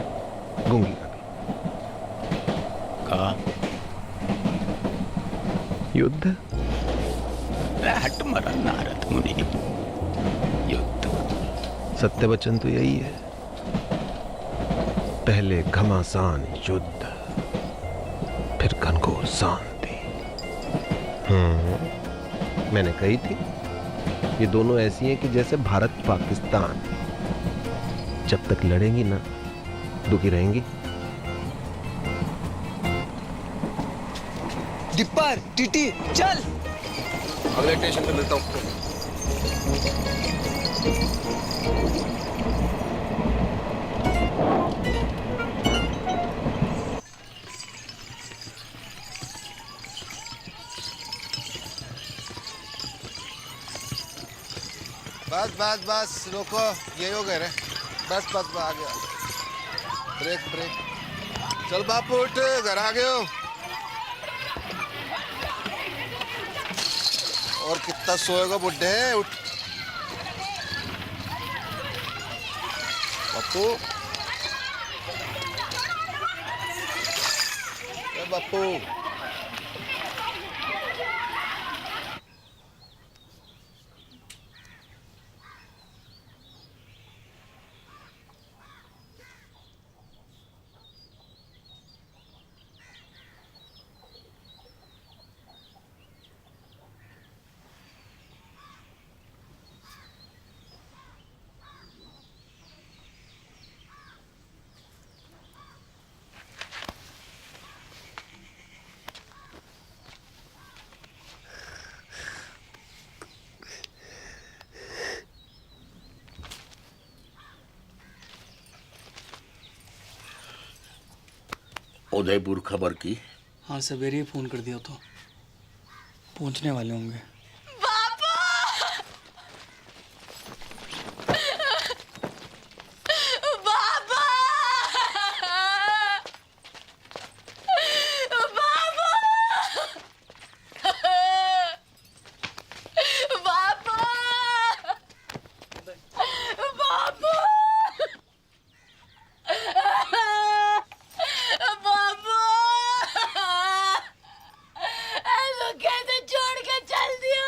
गूंगी का भी। का युद्ध। हट मरा नारद मुनि। युद्ध सत्य वचन तो यही है, पहले घमासान युद्ध, फिर घनघोर शांति। मैंने कही थी ये दोनों ऐसी हैं कि जैसे भारत पाकिस्तान, जब तक लड़ेंगी ना दुखी रहेंगी। डिप्पर टीटी चल। अगले स्टेशन पे मिलता हूँ। बस बस बस रोको, ये हो गए रे। बस बस बस आ गया। Break break. चल बापू उठ, घर आ गए हो। और कितना सोएगा बुड्ढे, उठ बापू। बापू उदयपुर खबर की? हाँ सवेरे ही फोन कर दिया तो पहुंचने वाले होंगे। कैसे छोड़ के चल दिया।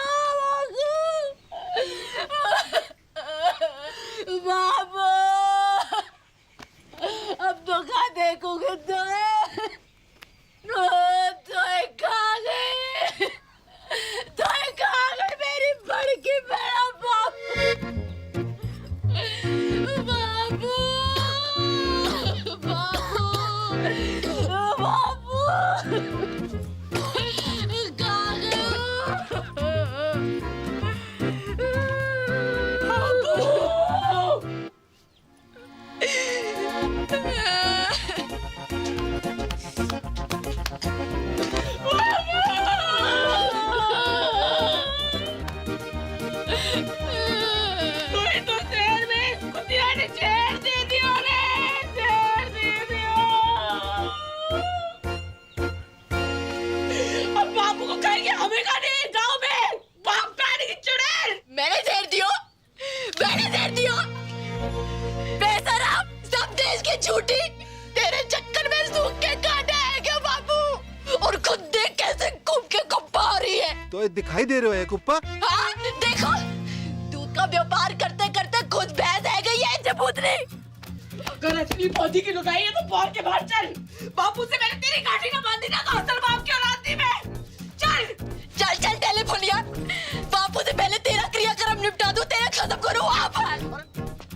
तो दिखाई दे रहे हो कुप्पा? हाँ, देखो दूध का व्यापार करते करते खुद भैंस है गई है जबूतरी। अगर असली पौधी की लुगाई है तो बाहर के बाहर चल। बापू से मैंने तेरी गाठी ना बांधी ना तो असल बाप की औलाद थी मैं। चल चल चल टेलीफोनिया, बापू से पहले तेरा क्रियाक्रम निपटा दूं, तेरा खत्म करूं वहां पर।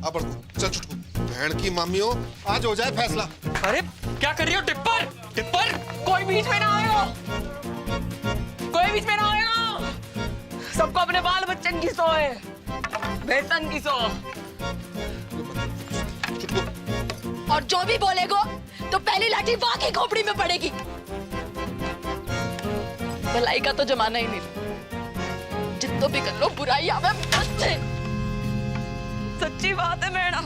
अब चल चुटकू, बहन की मामी हो, आज हो जाए फैसला। अरे क्या कर रही हो टिप्पर? टिप्पर कोई बीच में ना आएगा, कोई बीच में ना आएगा। सबको अपने बाल बच्चन की सो है, बेसन की सो। और जो भी बोलेगो तो पहली लाठी वहां की खोपड़ी में पड़ेगी। भलाई का तो जमाना ही नहीं, जितना भी कर लो बुराई आवे बस से। सच्ची बात है मैडा,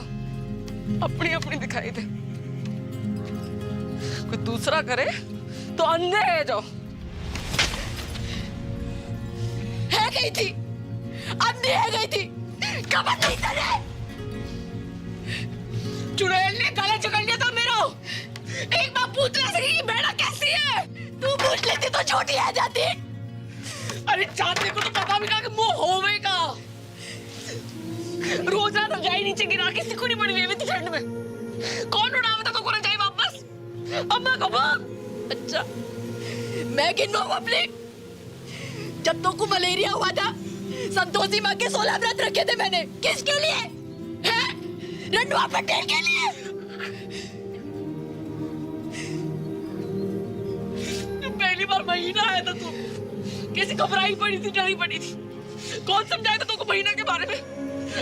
अपनी अपनी दिखाई दे। कोई दूसरा करे तो अंधे है जो। है गई थी, अंधी है गई थी, कब नहीं करे। चुड़ैल ने गला पकड़ लिया था मेरा। एक बार पूछ ले सकी कि मैडा कैसी है। तू पूछ लेती तो छोटी आ जाती। अरे चांदनी को तो पता भी ना कि मुंह होवेगा। रोज रात रजाई नीचे गिरा के सिकुड़ी पड़ी हुई थी ठंड में। कौन उड़ावे था तो को रजाई वापस? अम्मा को बाप। अच्छा मैं गिनवाऊं अपने? जब तो को मलेरिया हुआ था, संतोषी माँ के 16 व्रत रखे थे मैंने। किसके लिए? हैं? रंडवा पटेल के लिए। पहली बार महीना आया था तू, कैसी घबराई पड़ी थी, डरी पड़ी थी। कौन समझाया था तुमको महीना के बारे में?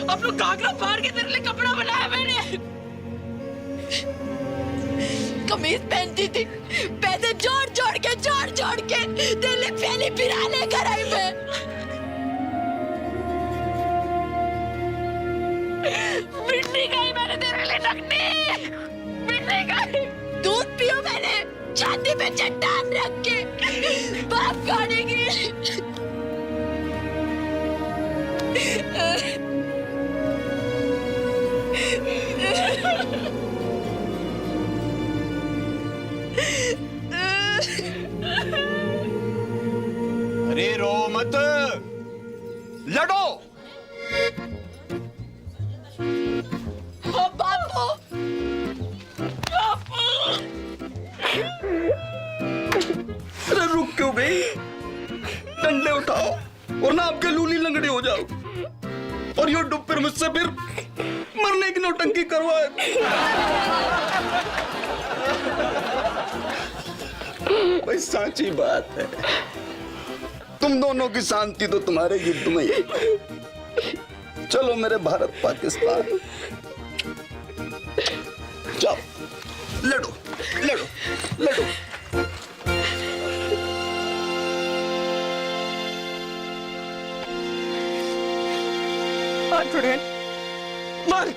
अब लोग घाघरा फाड़ के तेरे लिए कपड़ा बनाया मैंने। कमीज पहनती थी, पैसे जोड़ जोड़ के तेरे पहली पिरा लेकर आई मैं। मिट्टी गई मैंने तेरे लिए नकनी, मिट्टी गई। दूध पियो मैंने छाती पे चट्टान रख के बाप खाने की। अरे रो मत, लड़ो। बापू, अरे रुक क्यों गई? डंडे उठाओ और ना आपके लूली लंगड़े हो जाओ। और यो डुब फिर मुझसे फिर मरने की नौटंकी करवाए। भाई साची बात है, तुम दोनों की शांति तो तुम्हारे युद्ध में ही। चलो मेरे भारत पाकिस्तान, जाओ लड़ो लड़ो लड़ो। मार चुड़ैल, मार।